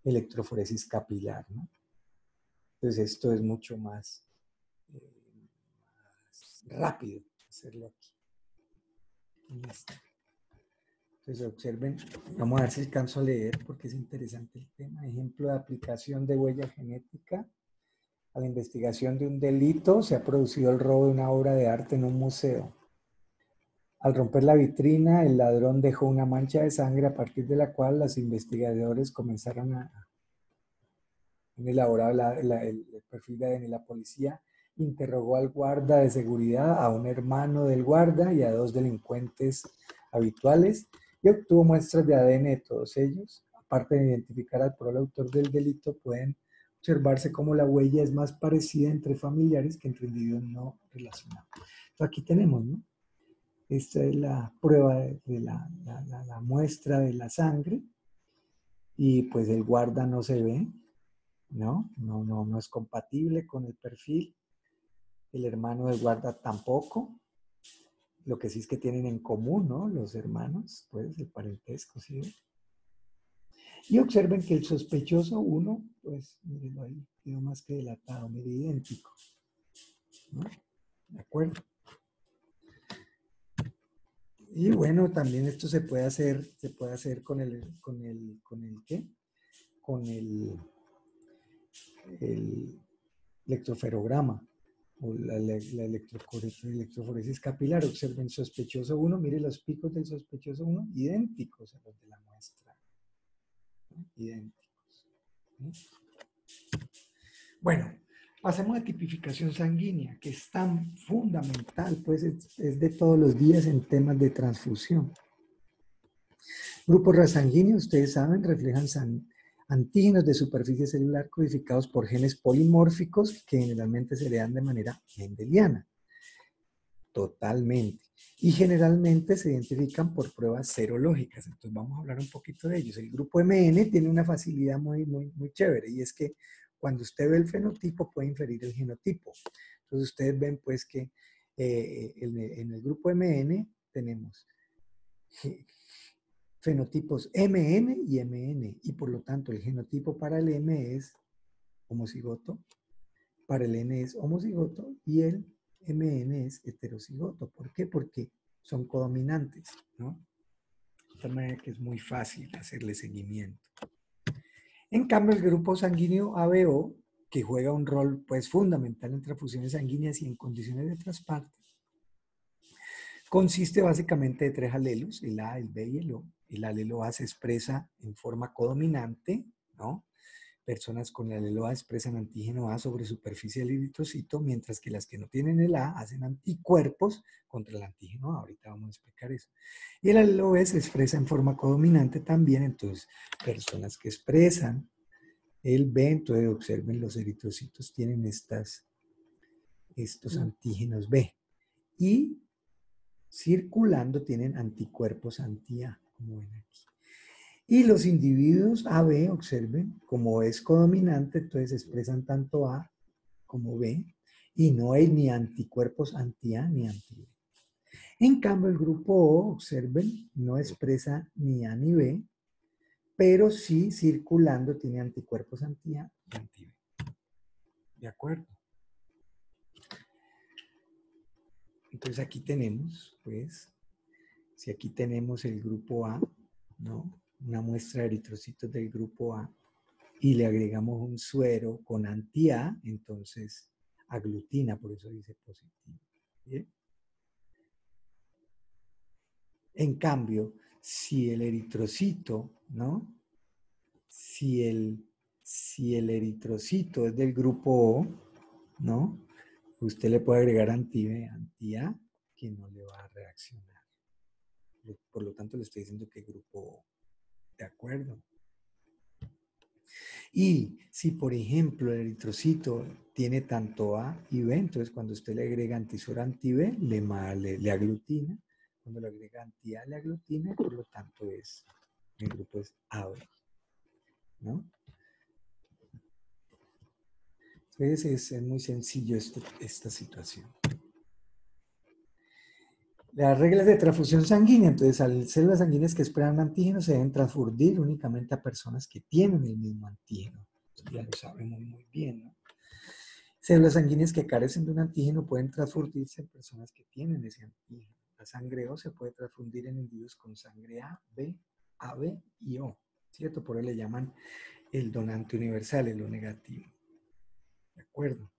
electroforesis capilar, ¿no? Entonces esto es mucho más, más rápido hacerlo aquí. Listo. Entonces observen, vamos a ver si alcanzo a leer porque es interesante el tema. Ejemplo de aplicación de huella genética a la investigación de un delito. Se ha producido el robo de una obra de arte en un museo. Al romper la vitrina, el ladrón dejó una mancha de sangre a partir de la cual los investigadores comenzaron a elaborar el perfil de ADN. La policía interrogó al guarda de seguridad, a un hermano del guarda y a dos delincuentes habituales y obtuvo muestras de ADN de todos ellos. Aparte de identificar al probable autor del delito, pueden observarse cómo la huella es más parecida entre familiares que entre individuos no relacionados. Entonces aquí tenemos, ¿no? Esta es la prueba de la muestra de la sangre y pues el guarda no se ve, no es compatible con el perfil. El hermano del guarda tampoco. Lo que sí es que tienen en común, ¿no? Los hermanos, pues, el parentesco, ¿sí? Y observen que el sospechoso uno, pues, mírenlo ahí, quedó más que delatado, mire, idéntico, ¿no? ¿De acuerdo? Y bueno, también esto se puede hacer con ¿qué? Con el electroferograma o la electroforesis capilar. Observen sospechoso 1, mire los picos del sospechoso 1, idénticos a los de la muestra, ¿no? Idénticos, ¿no? Bueno, pasemos a tipificación sanguínea, que es tan fundamental, pues es de todos los días en temas de transfusión. Grupos sanguíneos, ustedes saben, reflejan antígenos de superficie celular codificados por genes polimórficos que generalmente se le dan de manera mendeliana. Totalmente. Y generalmente se identifican por pruebas serológicas. Entonces vamos a hablar un poquito de ellos. El grupo MN tiene una facilidad muy chévere y es que cuando usted ve el fenotipo puede inferir el genotipo. Entonces ustedes ven pues que en el grupo MN tenemos fenotipos MN y MN y por lo tanto el genotipo para el M es homocigoto, para el N es homocigoto y el MN es heterocigoto. ¿Por qué? Porque son codominantes, ¿no? De tal manera que es muy fácil hacerle seguimiento. En cambio, el grupo sanguíneo ABO, que juega un rol pues fundamental en transfusiones sanguíneas y en condiciones de trasplante, consiste básicamente de 3 alelos, el A, el B y el O. El alelo A se expresa en forma codominante, ¿no? Personas con el alelo A expresan antígeno A sobre superficie del eritrocito, mientras que las que no tienen el A hacen anticuerpos contra el antígeno A. Ahorita vamos a explicar eso. Y el alelo B se expresa en forma codominante también, entonces personas que expresan el B, entonces observen los eritrocitos tienen estos antígenos B. Y circulando tienen anticuerpos anti-A, como ven aquí. Y los individuos AB, observen, como es codominante, entonces expresan tanto A como B, y no hay ni anticuerpos anti-A ni anti-B. En cambio, el grupo O, observen, no expresa ni A ni B, pero sí circulando tiene anticuerpos anti-A y anti-B. ¿De acuerdo? Entonces aquí tenemos, pues, si aquí tenemos el grupo A, ¿no? Una muestra de eritrocitos del grupo A, y le agregamos un suero con anti-A, entonces aglutina, por eso dice positivo. ¿Bien? En cambio, si el eritrocito, ¿no? Si el eritrocito es del grupo O, ¿no? Usted le puede agregar anti-B, anti-A, que no le va a reaccionar. Por lo tanto, le estoy diciendo que grupo O. ¿De acuerdo? Y si, por ejemplo, el eritrocito tiene tanto A y B, entonces cuando usted le agrega antisor anti-B, le aglutina. Cuando le agrega anti-A, le aglutina, por lo tanto, el grupo es AB, ¿no? Entonces es muy sencillo esta situación. Las reglas de transfusión sanguínea, entonces, a las células sanguíneas que esperan antígenos se deben transfundir únicamente a personas que tienen el mismo antígeno. Esto ya lo sabemos muy bien, ¿no? Células sanguíneas que carecen de un antígeno pueden transfundirse en personas que tienen ese antígeno. La sangre O se puede transfundir en individuos con sangre A, B, AB y O, ¿cierto? Por eso le llaman el donante universal, el O negativo. ¿De acuerdo?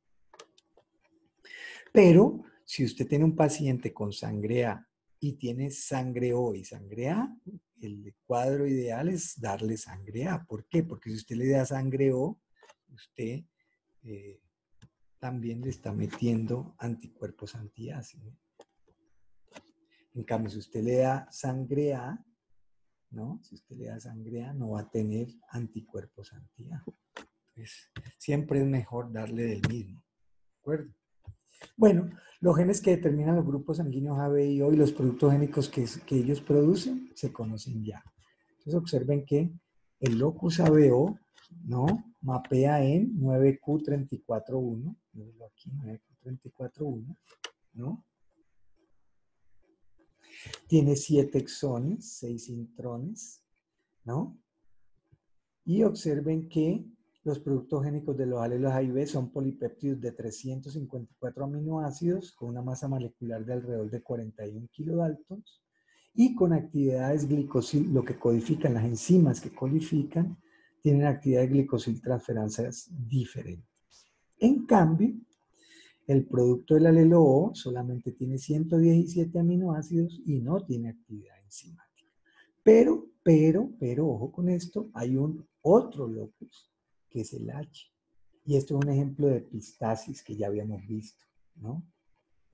Pero si usted tiene un paciente con sangre A y tiene sangre O y sangre A, el cuadro ideal es darle sangre A. ¿Por qué? Porque si usted le da sangre O, usted también le está metiendo anticuerpos antiácido. En cambio, si usted le da sangre A, ¿no? Si usted le da sangre A, no va a tener anticuerpos anti-A. Entonces, siempre es mejor darle del mismo. ¿De acuerdo? Bueno, los genes que determinan los grupos sanguíneos A, B y O y los productos génicos que ellos producen se conocen ya. Entonces observen que el locus ABO, ¿no? Mapea en 9Q341, mírenlo aquí, 9Q341, ¿no? Tiene 7 exones, 6 intrones, ¿no? Y observen que los productos génicos de los alelos A y B son polipéptidos de 354 aminoácidos con una masa molecular de alrededor de 41 kilodaltons y con actividades glicosil, lo que codifican las enzimas que codifican, tienen actividades glicosiltransferansas diferentes. En cambio, el producto del alelo O solamente tiene 117 aminoácidos y no tiene actividad enzimática. Pero, ojo con esto, hay un otro locus, que es el H. Y esto es un ejemplo de epistasis que ya habíamos visto, ¿no?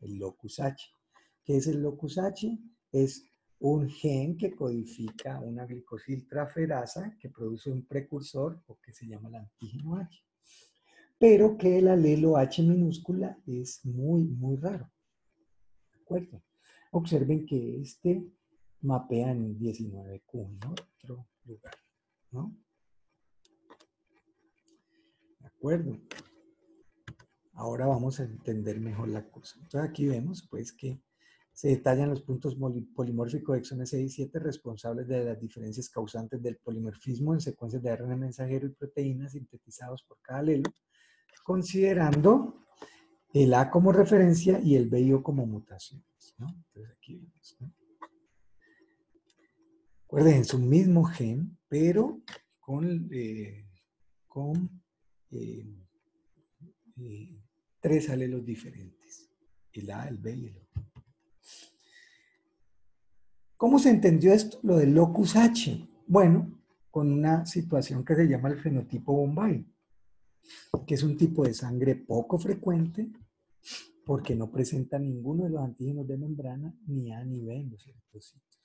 El locus H. ¿Qué es el locus H? Es un gen que codifica una glicosiltraferasa que produce un precursor o que se llama el antígeno H. Pero que el alelo H minúscula es muy, muy raro. ¿De acuerdo? Observen que este mapea en 19Q, en otro lugar, ¿no? ¿De acuerdo? Ahora vamos a entender mejor la cosa. Entonces aquí vemos pues que se detallan los puntos polimórficos de exones 6 y 7 responsables de las diferencias causantes del polimorfismo en secuencias de ARN mensajero y proteínas sintetizados por cada alelo, considerando el A como referencia y el B y O como mutaciones, ¿no? Entonces aquí vemos, ¿no? Recuerden, es un mismo gen, pero con eh, 3 alelos diferentes, el A, el B y el O. ¿Cómo se entendió esto? Lo del locus H. Bueno, con una situación que se llama el fenotipo Bombay, que es un tipo de sangre poco frecuente porque no presenta ninguno de los antígenos de membrana, ni A ni B en los eritrocitos.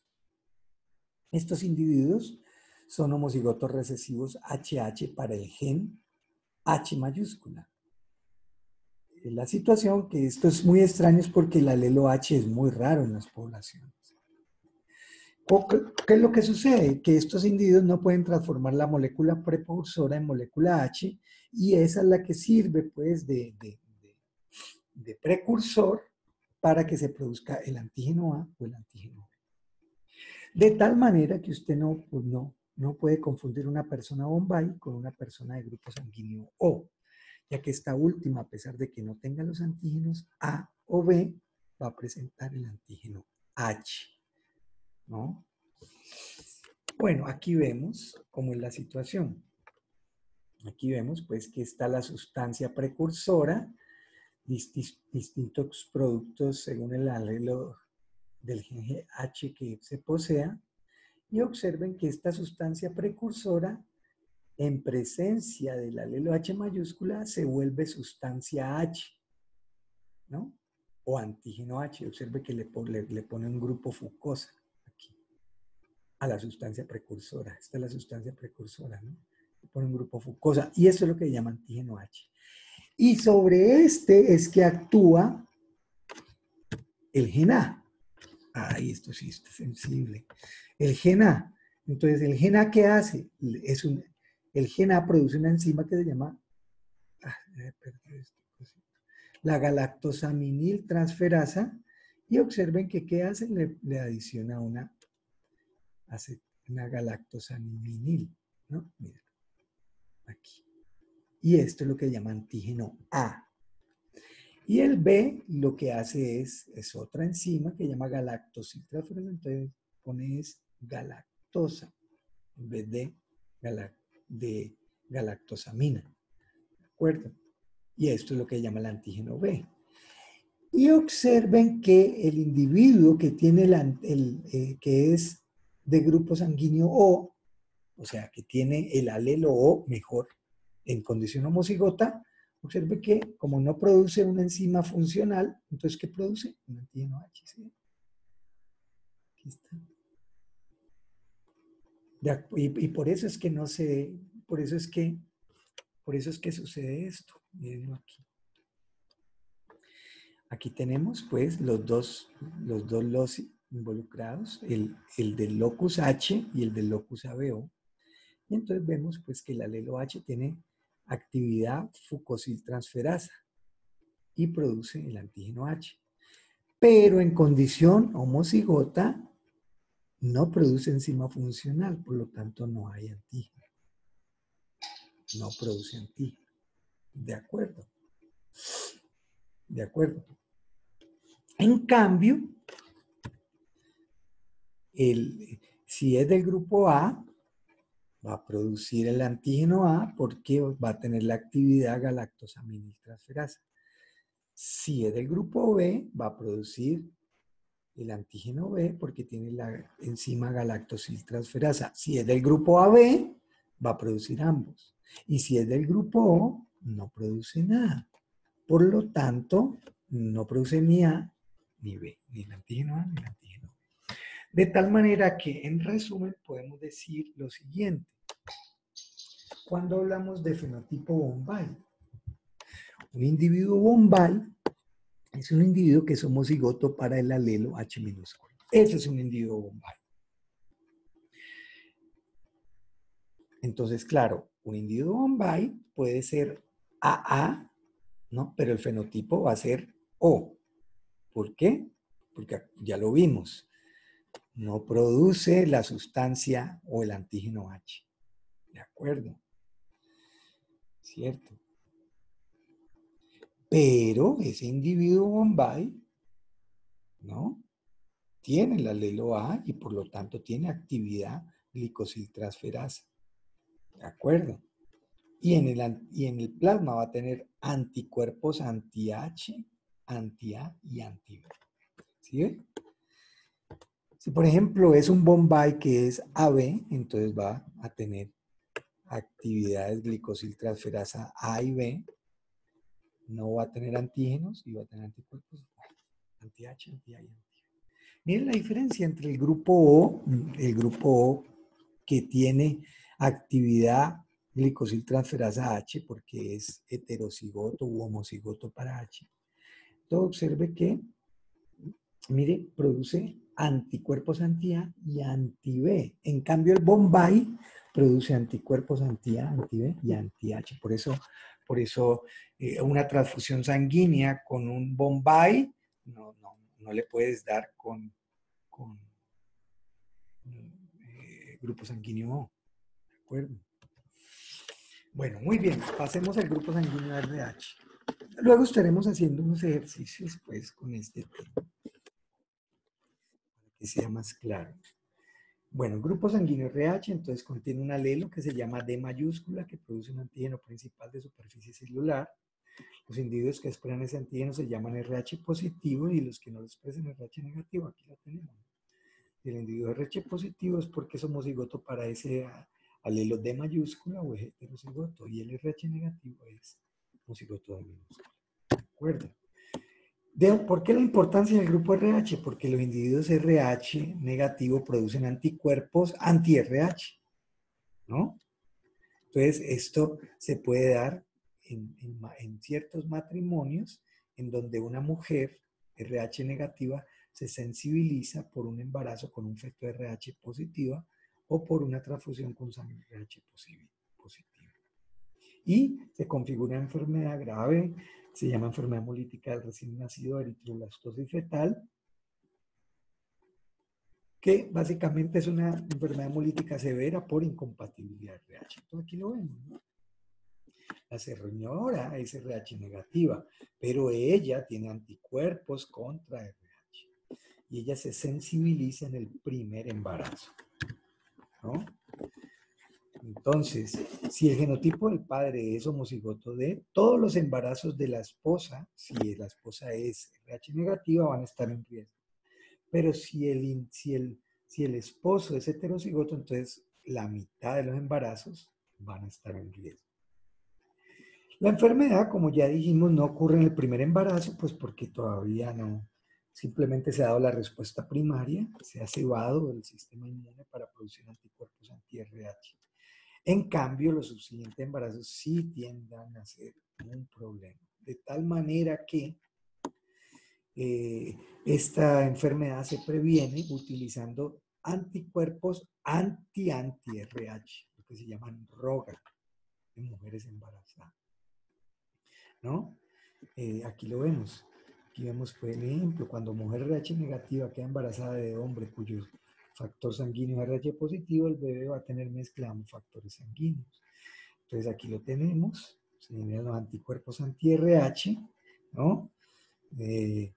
Estos individuos son homocigotos recesivos HH para el gen H mayúscula. La situación que esto es muy extraño es porque el alelo H es muy raro en las poblaciones. ¿Qué es lo que sucede? Que estos individuos no pueden transformar la molécula precursora en molécula H y esa es la que sirve pues de precursor para que se produzca el antígeno A o el antígeno B. De tal manera que usted no puede confundir una persona Bombay con una persona de grupo sanguíneo O, ya que esta última, a pesar de que no tenga los antígenos A o B, va a presentar el antígeno H, ¿no? Bueno, aquí vemos cómo es la situación. Aquí vemos pues que está la sustancia precursora, distintos productos según el alelo del gen H que se posea, Y observen que esta sustancia precursora, en presencia del alelo H mayúscula, se vuelve sustancia H, ¿no? O antígeno H. Observe que le pone un grupo fucosa aquí a la sustancia precursora. Esta es la sustancia precursora, ¿no? Le pone un grupo fucosa. Y esto es lo que se llama antígeno H. Y sobre este es que actúa el gen A. Ay, esto sí está sensible. El gen A. Entonces, ¿el gen A qué hace? El gen A produce una enzima que se llama la galactosaminil transferasa. Y observen que ¿qué hace? Le adiciona hace una galactosaminil, ¿no? Miren, aquí. Y esto es lo que llama antígeno A. Y el B lo que hace es otra enzima que se llama galactosiltransferasa. Entonces pone es galactosa en vez de galactosamina. ¿De acuerdo? Y esto es lo que se llama el antígeno B. Y observen que el individuo que tiene que es de grupo sanguíneo O sea, que tiene el alelo O mejor en condición homocigota, observe que como no produce una enzima funcional, entonces ¿qué produce? Un antígeno H, ¿sí? Aquí está. Y por eso es que no se, por eso es que sucede esto. Mirenlo aquí. Aquí tenemos pues los dos loci involucrados, el del locus H y el del locus ABO. Y entonces vemos pues que el alelo H tiene actividad fucosiltransferasa y produce el antígeno H. Pero en condición homocigota no produce enzima funcional, por lo tanto no hay antígeno. No produce antígeno. ¿De acuerdo? De acuerdo. En cambio, si es del grupo A, va a producir el antígeno A porque va a tener la actividad galactosaminiltransferasa. Si es del grupo B, va a producir el antígeno B porque tiene la enzima galactosiltransferasa. Si es del grupo AB, va a producir ambos. Y si es del grupo O, no produce nada. Por lo tanto, no produce ni A ni B, ni el antígeno A ni el antígeno B. De tal manera que, en resumen, podemos decir lo siguiente. Cuando hablamos de fenotipo Bombay, un individuo Bombay es un individuo que es homocigoto para el alelo H minúsculo. Ese es un individuo Bombay. Entonces, claro, un individuo Bombay puede ser AA, ¿no? Pero el fenotipo va a ser O. ¿Por qué? Porque ya lo vimos. No produce la sustancia o el antígeno H. ¿De acuerdo? ¿Cierto? Pero ese individuo Bombay, ¿no? Tiene el alelo A y por lo tanto tiene actividad glicosiltransferasa. ¿De acuerdo? Y en el plasma va a tener anticuerpos anti-H, anti-A y anti-B. ¿Sí ve? Si por ejemplo es un Bombay que es AB, entonces va a tener actividades glicosiltransferasa A y B, no va a tener antígenos y va a tener anticuerpos anti-H, anti-A y anti-B. Miren la diferencia entre el grupo O que tiene actividad glicosiltransferasa H porque es heterocigoto u homocigoto para H. Entonces observe que, mire, produce anticuerpos anti-A y anti-B. En cambio el Bombay produce anticuerpos anti-A, anti-B y anti-H. Por eso una transfusión sanguínea con un Bombay no le puedes dar con grupo sanguíneo O. ¿De acuerdo? Bueno, muy bien. Pasemos al grupo sanguíneo RH. Luego estaremos haciendo unos ejercicios pues con este tema para que sea más claro. Bueno, el grupo sanguíneo RH entonces contiene un alelo que se llama D mayúscula que produce un antígeno principal de superficie celular. Los individuos que expresan ese antígeno se llaman RH positivo y los que no lo expresan RH negativo. Aquí lo tenemos. el individuo RH positivo es porque es homocigoto para ese alelo D mayúscula o es heterocigoto, y el RH negativo es homocigoto de minúscula. ¿De acuerdo? ¿Por qué la importancia del grupo RH? Porque los individuos RH negativo producen anticuerpos anti-RH, ¿no? Entonces, esto se puede dar en ciertos matrimonios en donde una mujer RH negativa se sensibiliza por un embarazo con un feto RH positiva o por una transfusión con sangre RH positiva. Y se configura una enfermedad grave, se llama enfermedad hemolítica del recién nacido, eritroblastosis fetal, que básicamente es una enfermedad hemolítica severa por incompatibilidad RH. Entonces aquí lo vemos, ¿no? La señora es RH negativa, pero ella tiene anticuerpos contra RH. Y ella se sensibiliza en el primer embarazo, ¿no? Entonces, si el genotipo del padre es homocigoto de todos los embarazos de la esposa, si la esposa es RH negativa, van a estar en riesgo. Pero si el esposo es heterocigoto, entonces la mitad de los embarazos van a estar en riesgo. La enfermedad, como ya dijimos, no ocurre en el primer embarazo, pues porque todavía no, simplemente se ha dado la respuesta primaria, se ha cebado el sistema inmune para producir anticuerpos anti-RH. En cambio, los subsiguientes embarazos sí tienden a ser un problema, de tal manera que esta enfermedad se previene utilizando anticuerpos anti-RH, lo que se llaman ROGA, en mujeres embarazadas, ¿no? Aquí lo vemos. Aquí vemos, por ejemplo, cuando mujer RH negativa queda embarazada de hombre cuyo factor sanguíneo es RH positivo, el bebé va a tener mezcla de ambos factores sanguíneos. Entonces aquí lo tenemos, se generan los anticuerpos anti-RH, ¿no? Y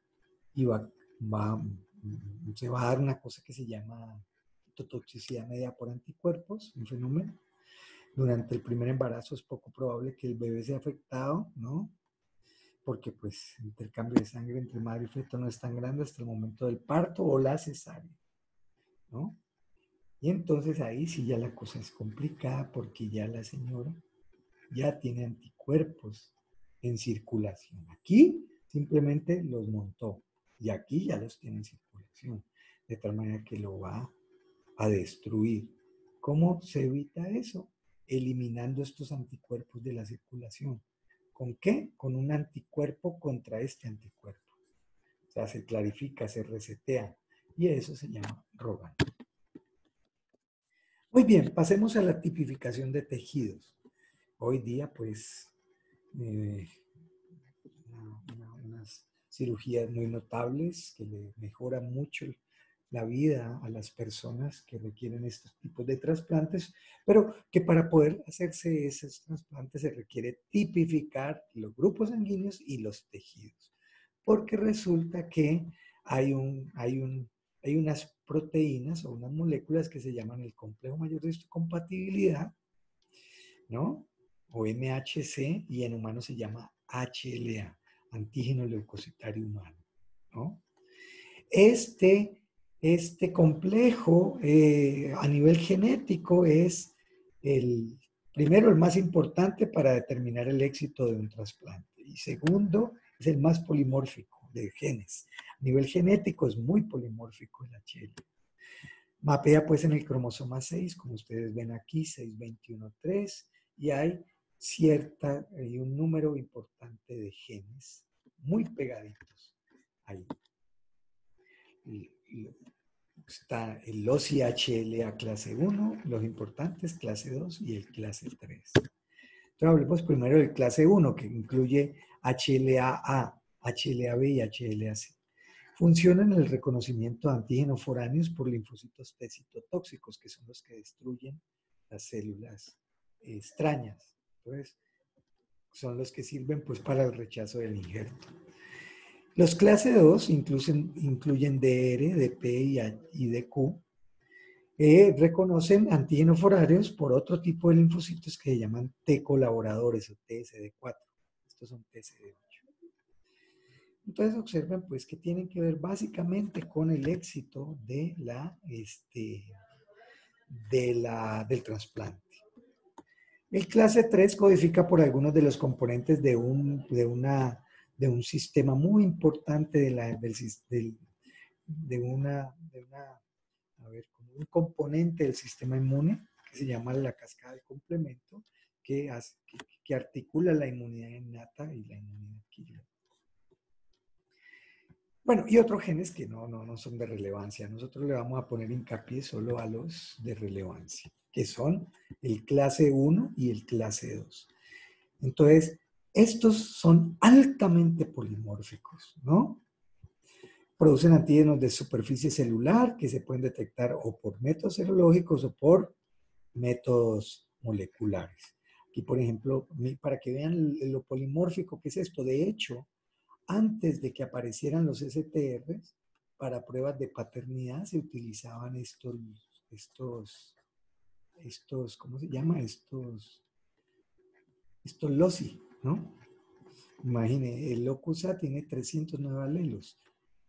se va a dar una cosa que se llama toxicidad mediada por anticuerpos, un fenómeno. Durante el primer embarazo es poco probable que el bebé sea afectado, ¿no? Porque pues el intercambio de sangre entre madre y feto no es tan grande hasta el momento del parto o la cesárea, ¿no? Y entonces ahí sí ya la cosa es complicada porque ya la señora ya tiene anticuerpos en circulación. Aquí simplemente los montó y aquí ya los tiene en circulación, de tal manera que lo va a destruir. ¿Cómo se evita eso? Eliminando estos anticuerpos de la circulación. ¿Con qué? Con un anticuerpo contra este anticuerpo. O sea, se clarifica, se resetea y eso se llama ROGAN. Muy bien, pasemos a la tipificación de tejidos. Hoy día, pues, unas cirugías muy notables que le mejoran mucho la vida a las personas que requieren estos tipos de trasplantes, pero que para poder hacerse esos trasplantes se requiere tipificar los grupos sanguíneos y los tejidos, porque resulta que hay unas proteínas o unas moléculas que se llaman el complejo mayor de histocompatibilidad, ¿no? O MHC, y en humanos se llama HLA, antígeno leucocitario humano, ¿no? Este complejo a nivel genético es primero el más importante para determinar el éxito de un trasplante y segundo es el más polimórfico de genes. A nivel genético es muy polimórfico el HLA. Mapea pues en el cromosoma 6, como ustedes ven aquí, 621.3, y hay un número importante de genes muy pegaditos ahí. Está el OSI-HLA clase 1, los importantes clase 2 y el clase 3. Entonces hablemos primero del clase 1, que incluye HLA-A, HLA-B y HLA-C. Funcionan en el reconocimiento de antígenos foráneos por linfocitos T citotóxicos, que son los que destruyen las células extrañas. Entonces, son los que sirven pues para el rechazo del injerto. Los clase 2 incluyen DR, DP y DQ. Reconocen antígenos foráneos por otro tipo de linfocitos que se llaman T colaboradores o TSD4. Estos son TSD8. Entonces observen pues que tienen que ver básicamente con el éxito de del trasplante. El clase 3 codifica por algunos de los componentes de un sistema muy importante a ver, como un componente del sistema inmune que se llama la cascada de complemento, que articula la inmunidad innata y la inmunidad adquirida. Bueno, y otros genes que no son de relevancia. Nosotros le vamos a poner hincapié solo a los de relevancia, que son el clase 1 y el clase 2. Entonces, estos son altamente polimórficos, ¿no? Producen antígenos de superficie celular que se pueden detectar o por métodos serológicos o por métodos moleculares. Aquí, por ejemplo, para que vean lo polimórfico que es esto, de hecho, antes de que aparecieran los STRs, para pruebas de paternidad se utilizaban ¿cómo se llama? Estos loci, ¿no? Imagine, el locus A tiene 309 alelos,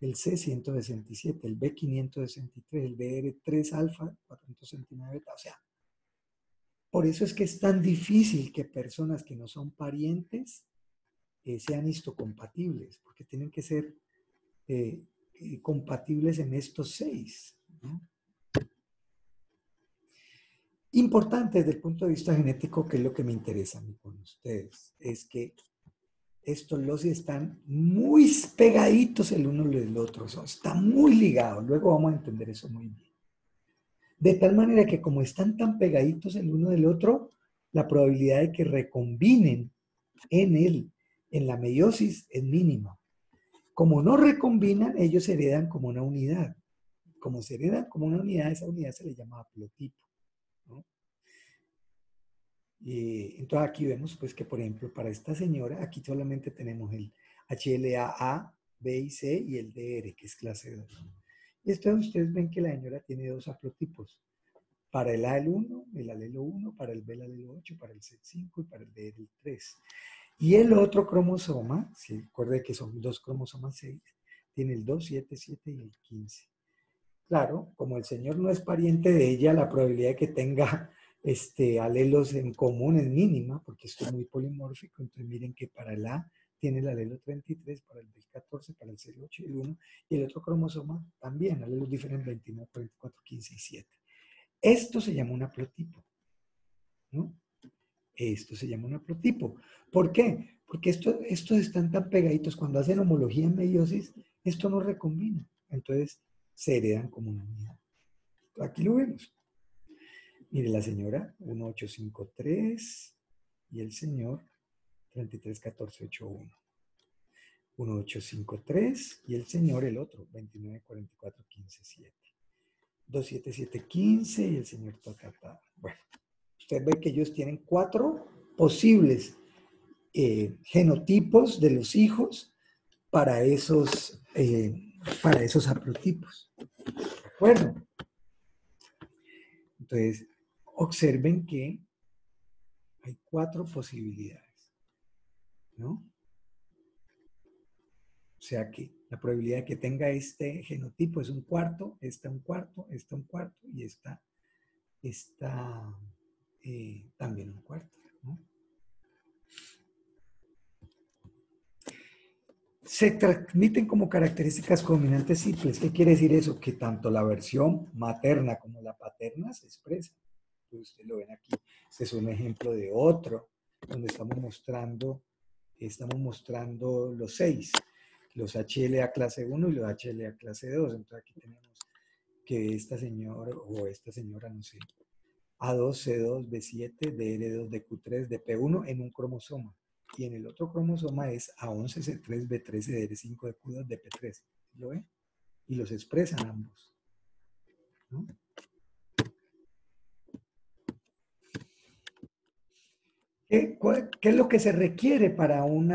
el C 167, el B 563, el BR 3 alfa 469 beta, o sea, por eso es que es tan difícil que personas que no son parientes sean histocompatibles, porque tienen que ser compatibles en estos 6, ¿no? Importante desde el punto de vista genético, que es lo que me interesa a mí con ustedes, es que estos loci están muy pegaditos el uno del otro, están muy ligados, luego vamos a entender eso muy bien. De tal manera que como están tan pegaditos el uno del otro, la probabilidad de que recombinen en la meiosis es mínima. Como no recombinan, ellos se heredan como una unidad. Como se heredan como una unidad, esa unidad se le llama haplotipo, ¿no? Entonces aquí vemos pues que, por ejemplo, para esta señora, aquí solamente tenemos el HLA-A, B y C y el DR, que es clase 2. Y entonces ustedes ven que la señora tiene dos haplotipos. Para el A el 1, el alelo 1, para el B el alelo 8, para el C el 5 y para el D el 3. Y el otro cromosoma, si recuerde que son dos cromosomas 6, tiene el 2, 7, 7 y el 15. Claro, como el señor no es pariente de ella, la probabilidad de que tenga alelos en común es mínima, porque esto es muy polimórfico. Entonces miren que para el A tiene el alelo 33, para el B 14, para el C el 8 y el 1, y el otro cromosoma también, alelos diferentes 29, 44, 15 y 7. Esto se llama un haplotipo, ¿no? Esto se llama un haplotipo. ¿Por qué? Porque estos están tan pegaditos, cuando hacen homología en meiosis, esto no recombina. Entonces se heredan como una unidad. Aquí lo vemos. Mire, la señora 1853 y el señor 331481. 1853 y el señor el otro 294415 27715 y el señor ta. Bueno, usted ve que ellos tienen 4 posibles genotipos de los hijos para esos haplotipos. ¿De acuerdo? Entonces, observen que hay 4 posibilidades, ¿no? O sea que la probabilidad de que tenga este genotipo es un cuarto, esta un cuarto, esta un cuarto y esta también un cuarto, ¿no? Se transmiten como características combinantes simples. ¿Qué quiere decir eso? Que tanto la versión materna como la paterna se expresan. Pues ustedes lo ven aquí. Este es un ejemplo de otro, donde estamos mostrando los 6, los HLA clase 1 y los HLA clase 2. Entonces aquí tenemos que esta señora o esta señora, no sé, A2, C2, B7, DR2, DQ3, DP1 en un cromosoma. Y en el otro cromosoma es A11, C3, B13, DR5, DQ2, DP3. ¿Lo ven? Y los expresan ambos, ¿no? ¿Qué es lo que se requiere para un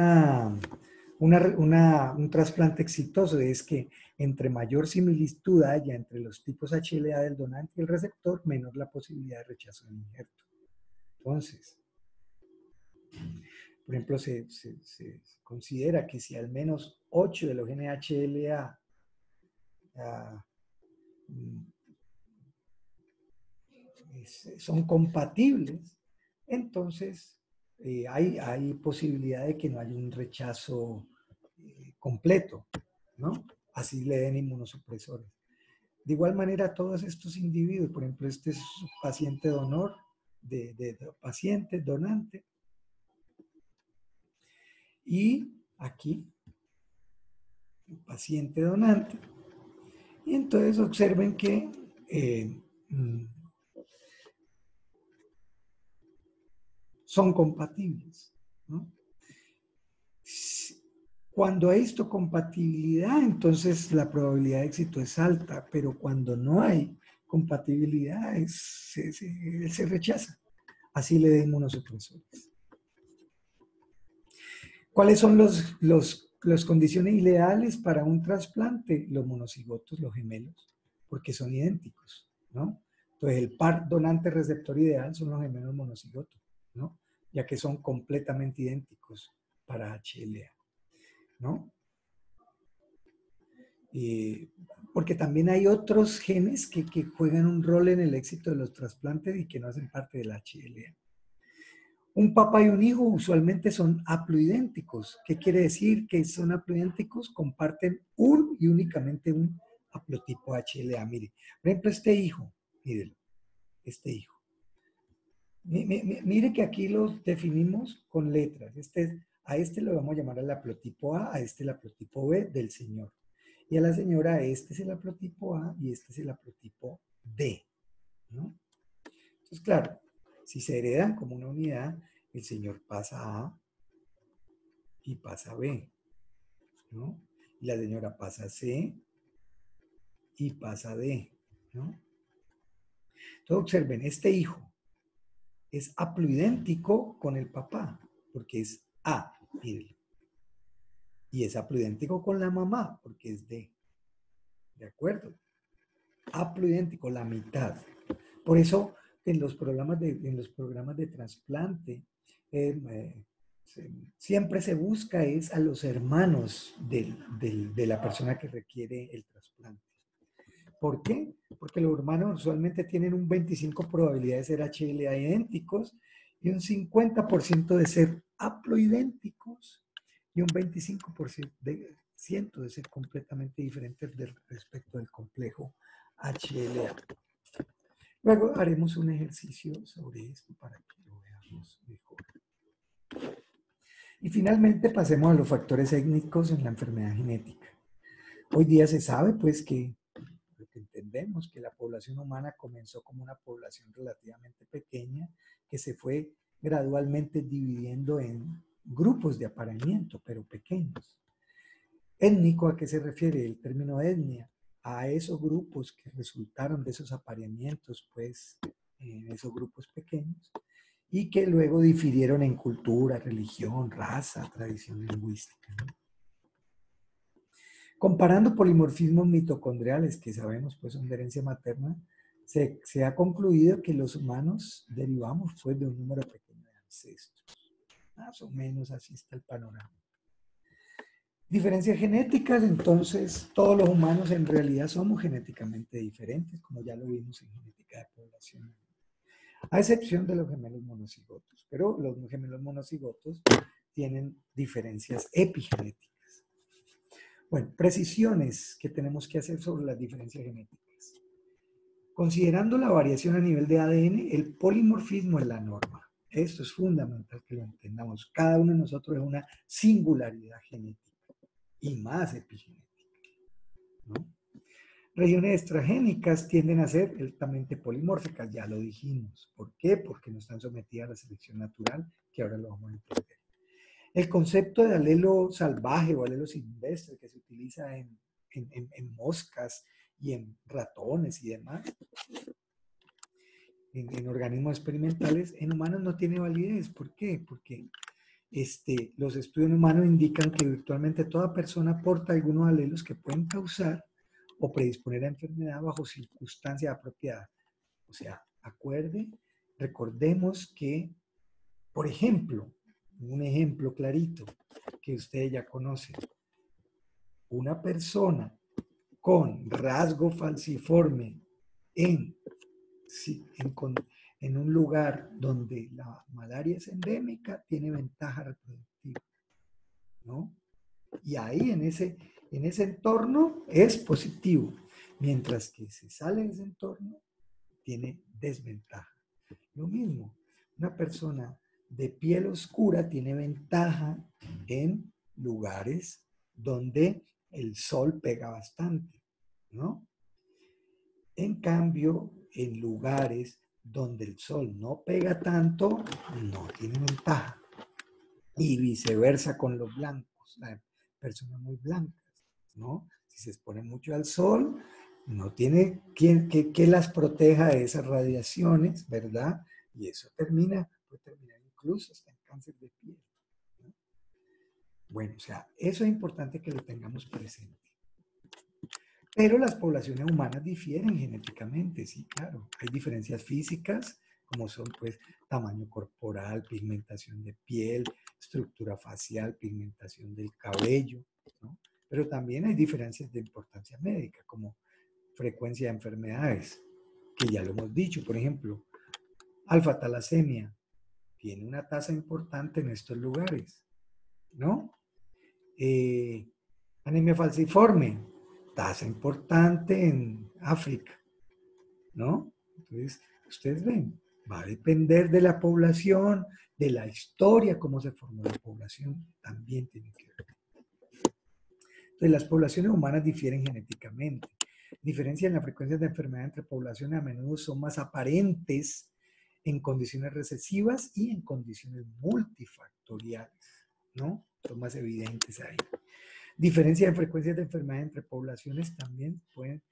trasplante exitoso? Es que entre mayor similitud haya entre los tipos HLA del donante y el receptor, menor la posibilidad de rechazo del injerto. Entonces, Por ejemplo, se considera que si al menos 8 de los genes HLA ah, son compatibles, entonces hay posibilidad de que no haya un rechazo completo, ¿no? Así le den inmunosupresores. De igual manera, todos estos individuos, por ejemplo, este es un paciente donor, de paciente donante, y aquí, el paciente donante, y entonces observen que son compatibles, ¿no? Cuando hay histocompatibilidad, entonces la probabilidad de éxito es alta, pero cuando no hay compatibilidad, se rechaza. Así le den inmunosupresores. ¿Cuáles son las condiciones ideales para un trasplante? Los monocigotos, los gemelos, porque son idénticos, ¿no? Entonces, el par donante-receptor ideal son los gemelos monocigotos, ¿no? Ya que son completamente idénticos para HLA, ¿no? Porque también hay otros genes que juegan un rol en el éxito de los trasplantes y que no hacen parte del HLA. Un papá y un hijo usualmente son haploidénticos. ¿Qué quiere decir que son haploidénticos? Comparten un y únicamente un haplotipo HLA. Mire, por ejemplo, este hijo, mírelo, este hijo. Mire que aquí los definimos con letras. A este lo vamos a llamar el haplotipo A, a este el haplotipo B del señor. Y a la señora, este es el haplotipo A y este es el haplotipo D, ¿no? Entonces, claro, si se heredan como una unidad, el señor pasa A y pasa B, ¿no? Y la señora pasa C y pasa D, ¿no? Entonces, observen, este hijo es haploidéntico con el papá, porque es A, miren. Y es haploidéntico con la mamá, porque es D. ¿De acuerdo? Haploidéntico, la mitad. Por eso, en los programas de trasplante, siempre se busca es a los hermanos de la persona que requiere el trasplante. ¿Por qué? Porque los hermanos usualmente tienen un 25% probabilidad de ser HLA idénticos y un 50% de ser haploidénticos y un 25% de ser completamente diferentes respecto del complejo HLA. Luego haremos un ejercicio sobre esto para que lo veamos mejor. Y finalmente pasemos a los factores étnicos en la enfermedad genética. Hoy día se sabe pues que entendemos que la población humana comenzó como una población relativamente pequeña que se fue gradualmente dividiendo en grupos de apareamiento, pero pequeños. Étnico, ¿a qué se refiere el término etnia? A esos grupos que resultaron de esos apareamientos, pues, en esos grupos pequeños, y que luego difirieron en cultura, religión, raza, tradición lingüística, ¿no? Comparando polimorfismos mitocondriales, que sabemos pues son de herencia materna, se ha concluido que los humanos derivamos pues de un número pequeño de ancestros. Más o menos así está el panorama. Diferencias genéticas, entonces todos los humanos en realidad somos genéticamente diferentes, como ya lo vimos en genética de población, a excepción de los gemelos monocigotos, pero los gemelos monocigotos tienen diferencias epigenéticas. Bueno, precisiones que tenemos que hacer sobre las diferencias genéticas. Considerando la variación a nivel de ADN, el polimorfismo es la norma. Esto es fundamental que lo entendamos. Cada uno de nosotros es una singularidad genética y más epigenética, ¿no? Regiones extragénicas tienden a ser altamente polimórficas, ya lo dijimos. ¿Por qué? Porque no están sometidas a la selección natural, que ahora lo vamos a entender. El concepto de alelo salvaje o alelo silvestre que se utiliza en moscas y en ratones y demás, en organismos experimentales, en humanos no tiene validez. ¿Por qué? Porque los estudios en humanos indican que virtualmente toda persona porta algunos alelos que pueden causar o predisponer a enfermedad bajo circunstancias apropiadas. O sea, recordemos que, por ejemplo, un ejemplo clarito que ustedes ya conocen. Una persona con rasgo falciforme en, en un lugar donde la malaria es endémica, tiene ventaja reproductiva, ¿no? Y ahí en ese entorno es positivo, mientras que si sale de ese entorno, tiene desventaja. Lo mismo, una persona de piel oscura tiene ventaja en lugares donde el sol pega bastante, ¿no? En cambio, en lugares donde el sol no pega tanto, no tiene ventaja. Y viceversa con los blancos, las personas muy blancas, ¿no? Si se expone mucho al sol, no tiene quien que las proteja de esas radiaciones, ¿verdad? Y eso puede terminar incluso hasta en cáncer de piel, ¿no? Bueno, o sea, eso es importante que lo tengamos presente. Pero las poblaciones humanas difieren genéticamente, sí, claro. Hay diferencias físicas, como son, pues, tamaño corporal, pigmentación de piel, estructura facial, pigmentación del cabello, ¿no? Pero también hay diferencias de importancia médica, como frecuencia de enfermedades, que ya lo hemos dicho. Por ejemplo, alfa-talasemia tiene una tasa importante en estos lugares, ¿no? Anemia falciforme, tasa importante en África, ¿no? Entonces, ustedes ven, va a depender de la población, de la historia, cómo se formó la población, también tiene que ver. Entonces, las poblaciones humanas difieren genéticamente. Diferencia en la frecuencia de enfermedad entre poblaciones a menudo son más aparentes en condiciones recesivas y en condiciones multifactoriales, ¿no? Son más evidentes ahí. Diferencia en frecuencias de enfermedad entre poblaciones también pueden,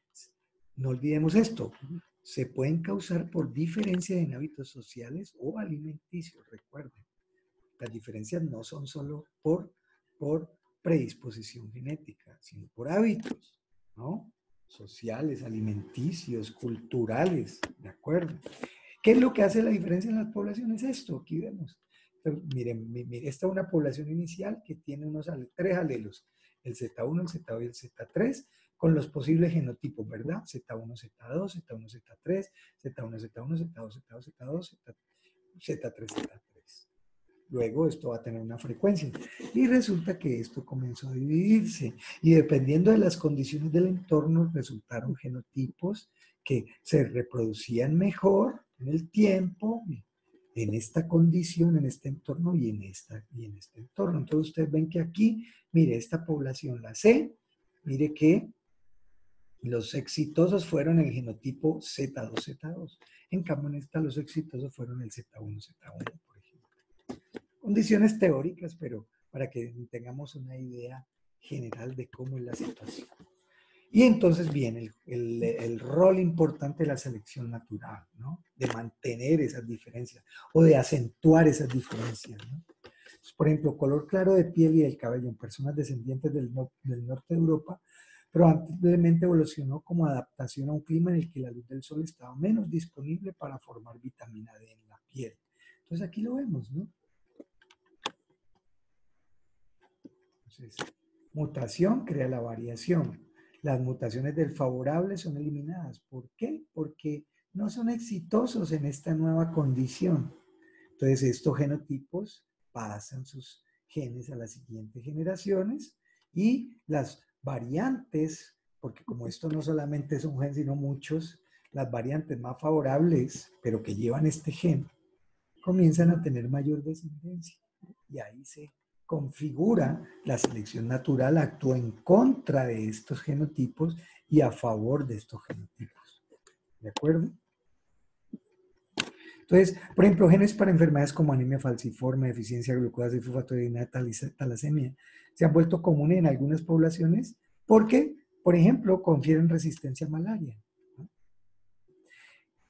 no olvidemos esto, se pueden causar por diferencias en hábitos sociales o alimenticios, recuerden. Las diferencias no son solo por predisposición genética, sino por hábitos, ¿no? Sociales, alimenticios, culturales, ¿de acuerdo? ¿Qué es lo que hace la diferencia en las poblaciones? Esto, aquí vemos. Entonces, miren, esta es una población inicial que tiene tres alelos, el Z1, el Z2 y el Z3, con los posibles genotipos, ¿verdad? Z1, Z2, Z1, Z3, Z1, Z1, Z2, Z2, Z2, Z3, Z3. Luego esto va a tener una frecuencia. Y resulta que esto comenzó a dividirse. Y dependiendo de las condiciones del entorno, resultaron genotipos que se reproducían mejor en el tiempo, en esta condición, en este entorno y en este entorno. Entonces ustedes ven que aquí, mire, esta población, la C, mire que los exitosos fueron el genotipo Z2, Z2. En cambio, en esta los exitosos fueron el Z1, Z1, por ejemplo. Condiciones teóricas, pero para que tengamos una idea general de cómo es la situación. Y entonces viene el rol importante de la selección natural, ¿no? De mantener esas diferencias o de acentuar esas diferencias, ¿no? Entonces, por ejemplo, color claro de piel y del cabello en personas descendientes del norte de Europa probablemente evolucionó como adaptación a un clima en el que la luz del sol estaba menos disponible para formar vitamina D en la piel. Entonces aquí lo vemos, ¿no? Entonces, mutación crea la variación. Las mutaciones del favorable son eliminadas. ¿Por qué? Porque no son exitosos en esta nueva condición. Entonces, estos genotipos pasan sus genes a las siguientes generaciones y las variantes, porque como esto no solamente es un gen, sino muchos, las variantes más favorables, pero que llevan este gen, comienzan a tener mayor descendencia. Y ahí se configura la selección natural, actúa en contra de estos genotipos y a favor de estos genotipos. ¿De acuerdo? Entonces, por ejemplo, genes para enfermedades como anemia falciforme, deficiencia de glucosa, sulfatoridina, talasemia, se han vuelto comunes en algunas poblaciones porque, por ejemplo, confieren resistencia a malaria.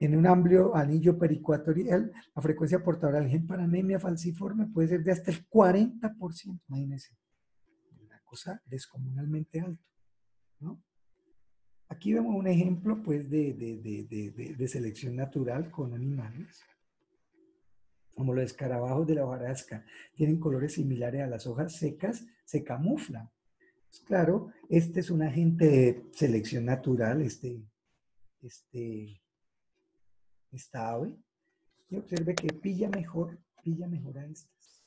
En un amplio anillo pericuatorial, la frecuencia portadora del gen para anemia falciforme puede ser de hasta el 40%, imagínense. Una cosa descomunalmente alta, ¿no? Aquí vemos un ejemplo, pues, de selección natural con animales. como los escarabajos de la hojarasca tienen colores similares a las hojas secas, se camuflan. Pues claro, este es un agente de selección natural, esta ave, y observe que pilla mejor a estas,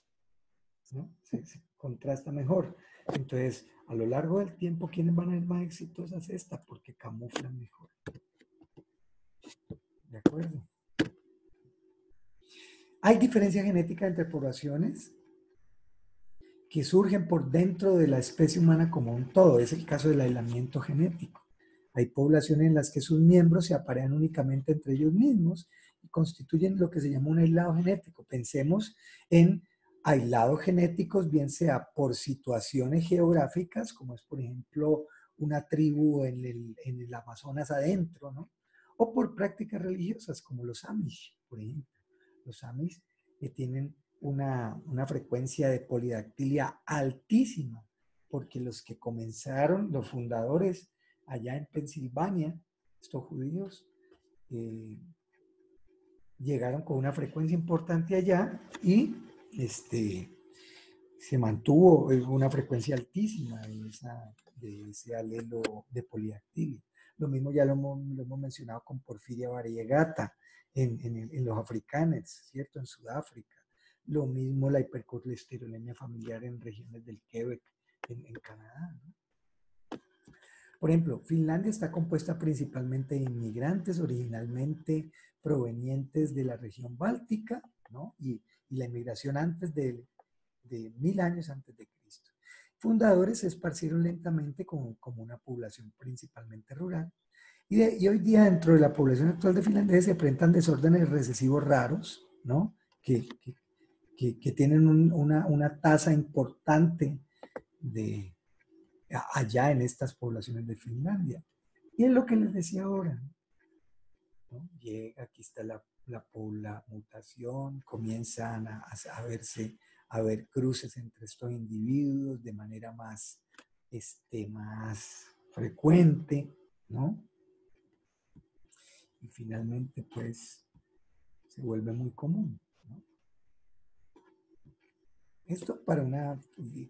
¿no? Se contrasta mejor. Entonces, a lo largo del tiempo, ¿quiénes van a ser más exitosas? Esta, porque camuflan mejor. ¿De acuerdo? Hay diferencia genética entre poblaciones que surgen por dentro de la especie humana como un todo. Es el caso del aislamiento genético. Hay poblaciones en las que sus miembros se aparean únicamente entre ellos mismos y constituyen lo que se llama un aislado genético. Pensemos en aislados genéticos, bien sea por situaciones geográficas, como es por ejemplo una tribu en el Amazonas adentro, ¿no? O por prácticas religiosas, como los Amish, por ejemplo. Los Amish que tienen una frecuencia de polidactilia altísima, porque los que comenzaron, los fundadores allá en Pensilvania, estos judíos, eh, llegaron con una frecuencia importante allá y se mantuvo una frecuencia altísima de ese alelo de polidactilia. Lo mismo ya lo hemos mencionado con Porfiria variegata en los africanes, ¿cierto? En Sudáfrica. Lo mismo la hipercolesterolemia familiar en regiones del Quebec, en Canadá, ¿no? Por ejemplo, Finlandia está compuesta principalmente de inmigrantes originalmente provenientes de la región báltica, ¿no? Y la inmigración antes de 1000 años antes de Cristo. Fundadores se esparcieron lentamente como una población principalmente rural. Y hoy día dentro de la población actual de Finlandia se presentan desórdenes recesivos raros, ¿no? Que tienen una tasa importante de, allá en estas poblaciones de Finlandia. Y es lo que les decía ahora, ¿no? Llega, aquí está la mutación, comienzan a ver cruces entre estos individuos de manera más frecuente, ¿no? Y finalmente, pues, se vuelve muy común, ¿no? Esto para una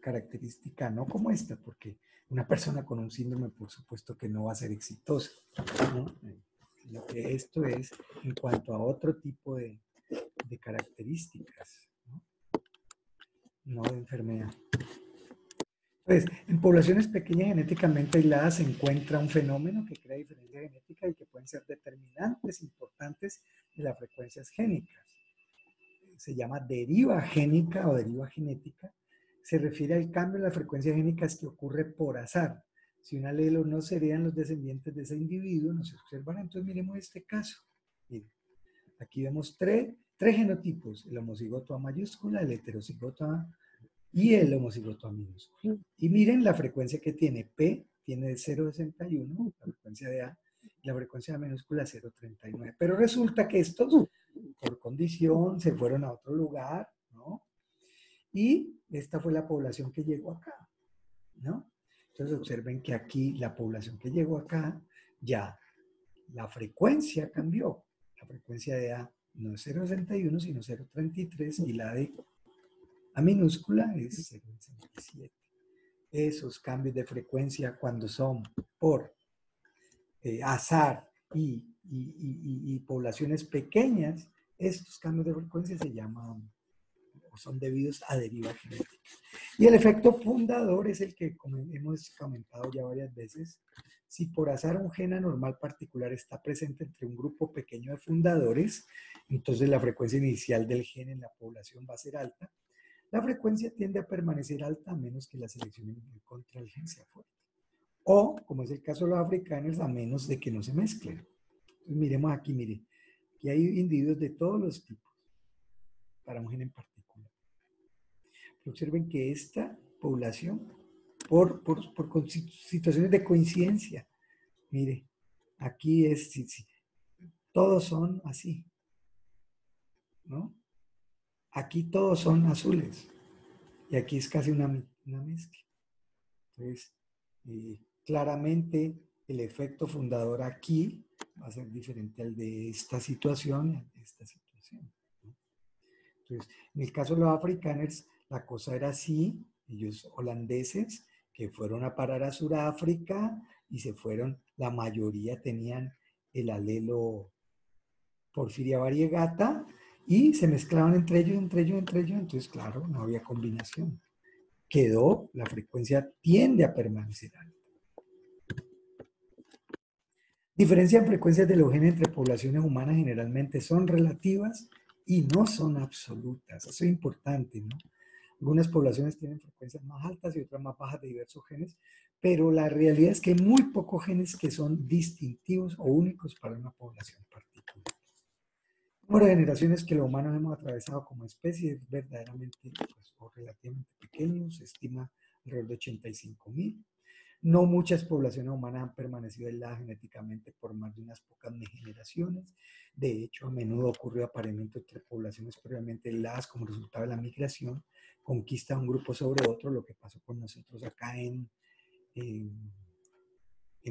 característica no como esta, porque una persona con un síndrome, por supuesto que no va a ser exitosa, ¿no? Lo que esto es en cuanto a otro tipo de características, ¿no? No de enfermedad. Pues, en poblaciones pequeñas genéticamente aisladas se encuentra un fenómeno que crea diferencia genética y que pueden ser determinantes importantes de las frecuencias génicas. Se llama deriva génica o deriva genética. Se refiere al cambio en las frecuencias génicas que ocurre por azar. Si un alelo no se hereda en los descendientes de ese individuo, no se observará. Entonces miremos este caso. Miren, aquí vemos tres genotipos, el homocigoto A mayúscula, el heterocigoto A y el homocigoto A minúscula. Y miren la frecuencia que tiene. P tiene 0,61, la frecuencia de A, y la frecuencia de A minúscula 0,39. Pero resulta que estos, por condición, se fueron a otro lugar, ¿no? Y esta fue la población que llegó acá, ¿no? Entonces observen que aquí la población que llegó acá, ya la frecuencia cambió. La frecuencia de A no es 0,61, sino 0,33 y la de A minúscula es 0,67. Esos cambios de frecuencia cuando son por azar y poblaciones pequeñas, estos cambios de frecuencia se llaman o son debidos a deriva genética. Y el efecto fundador es el que, como hemos comentado ya varias veces, si por azar un gen anormal particular está presente entre un grupo pequeño de fundadores, entonces la frecuencia inicial del gen en la población va a ser alta. La frecuencia tiende a permanecer alta a menos que la selección contra el gen sea fuerte. O, como es el caso de los africanos, a menos de que no se mezclen. Entonces, miremos aquí, mire, que hay individuos de todos los tipos para un gen en particular. Pero observen que esta población, por situaciones de coincidencia, mire, aquí todos son así, ¿no? Aquí todos son azules y aquí es casi una mezcla. Entonces, claramente el efecto fundador aquí va a ser diferente al de esta situación y al de esta situación, ¿no? Entonces Entonces, en el caso de los afrikaners, la cosa era así, ellos holandeses que fueron a parar a Sudáfrica y se fueron, la mayoría tenían el alelo Porfiria variegata y se mezclaban entre ellos, entonces claro, no había combinación. Quedó, la frecuencia tiende a permanecer alta. Diferencia en frecuencias de los genes entre poblaciones humanas generalmente son relativas y no son absolutas. Eso es importante, ¿no? Algunas poblaciones tienen frecuencias más altas y otras más bajas de diversos genes, pero la realidad es que hay muy pocos genes que son distintivos o únicos para una población particular. El número de generaciones que los humanos hemos atravesado como especie es verdaderamente pues, o relativamente pequeño, se estima alrededor de 85.000. No muchas poblaciones humanas han permanecido aisladas genéticamente por más de unas pocas generaciones. De hecho, a menudo ocurrió apareamiento entre poblaciones previamente aisladas como resultado de la migración, conquista de un grupo sobre otro, lo que pasó con nosotros acá en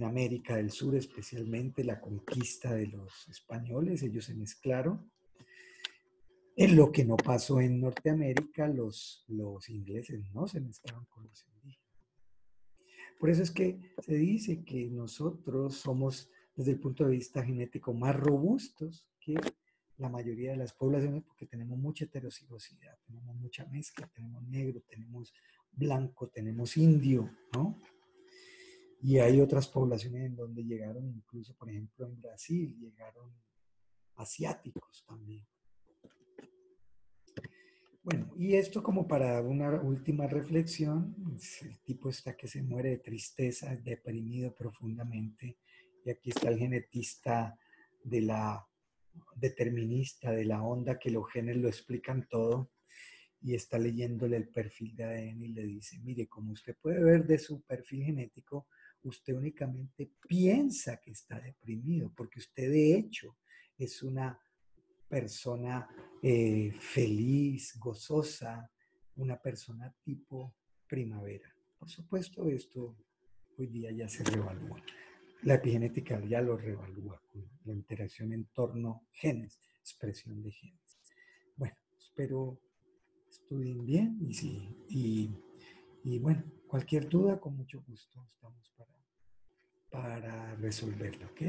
América del Sur, especialmente la conquista de los españoles, ellos se mezclaron. En lo que no pasó en Norteamérica, los ingleses no se mezclaron con los indígenas. Por eso es que se dice que nosotros somos, desde el punto de vista genético, más robustos que la mayoría de las poblaciones porque tenemos mucha heterocigosidad, tenemos mucha mezcla, tenemos negro, tenemos blanco, tenemos indio, ¿no? Y hay otras poblaciones en donde llegaron, incluso, por ejemplo, en Brasil, llegaron asiáticos también. Bueno, y esto como para una última reflexión, el tipo está que se muere de tristeza, deprimido profundamente, y aquí está el genetista de la determinista de la onda que los genes lo explican todo, y está leyéndole el perfil de ADN y le dice, mire, como usted puede ver de su perfil genético, usted únicamente piensa que está deprimido, porque usted de hecho es una persona feliz, gozosa, una persona tipo primavera. Por supuesto, esto hoy día ya se revalúa. La epigenética ya lo revalúa con la interacción en torno genes, expresión de genes. Bueno, espero estudien bien y bueno, cualquier duda, con mucho gusto estamos para resolverlo, ¿ok?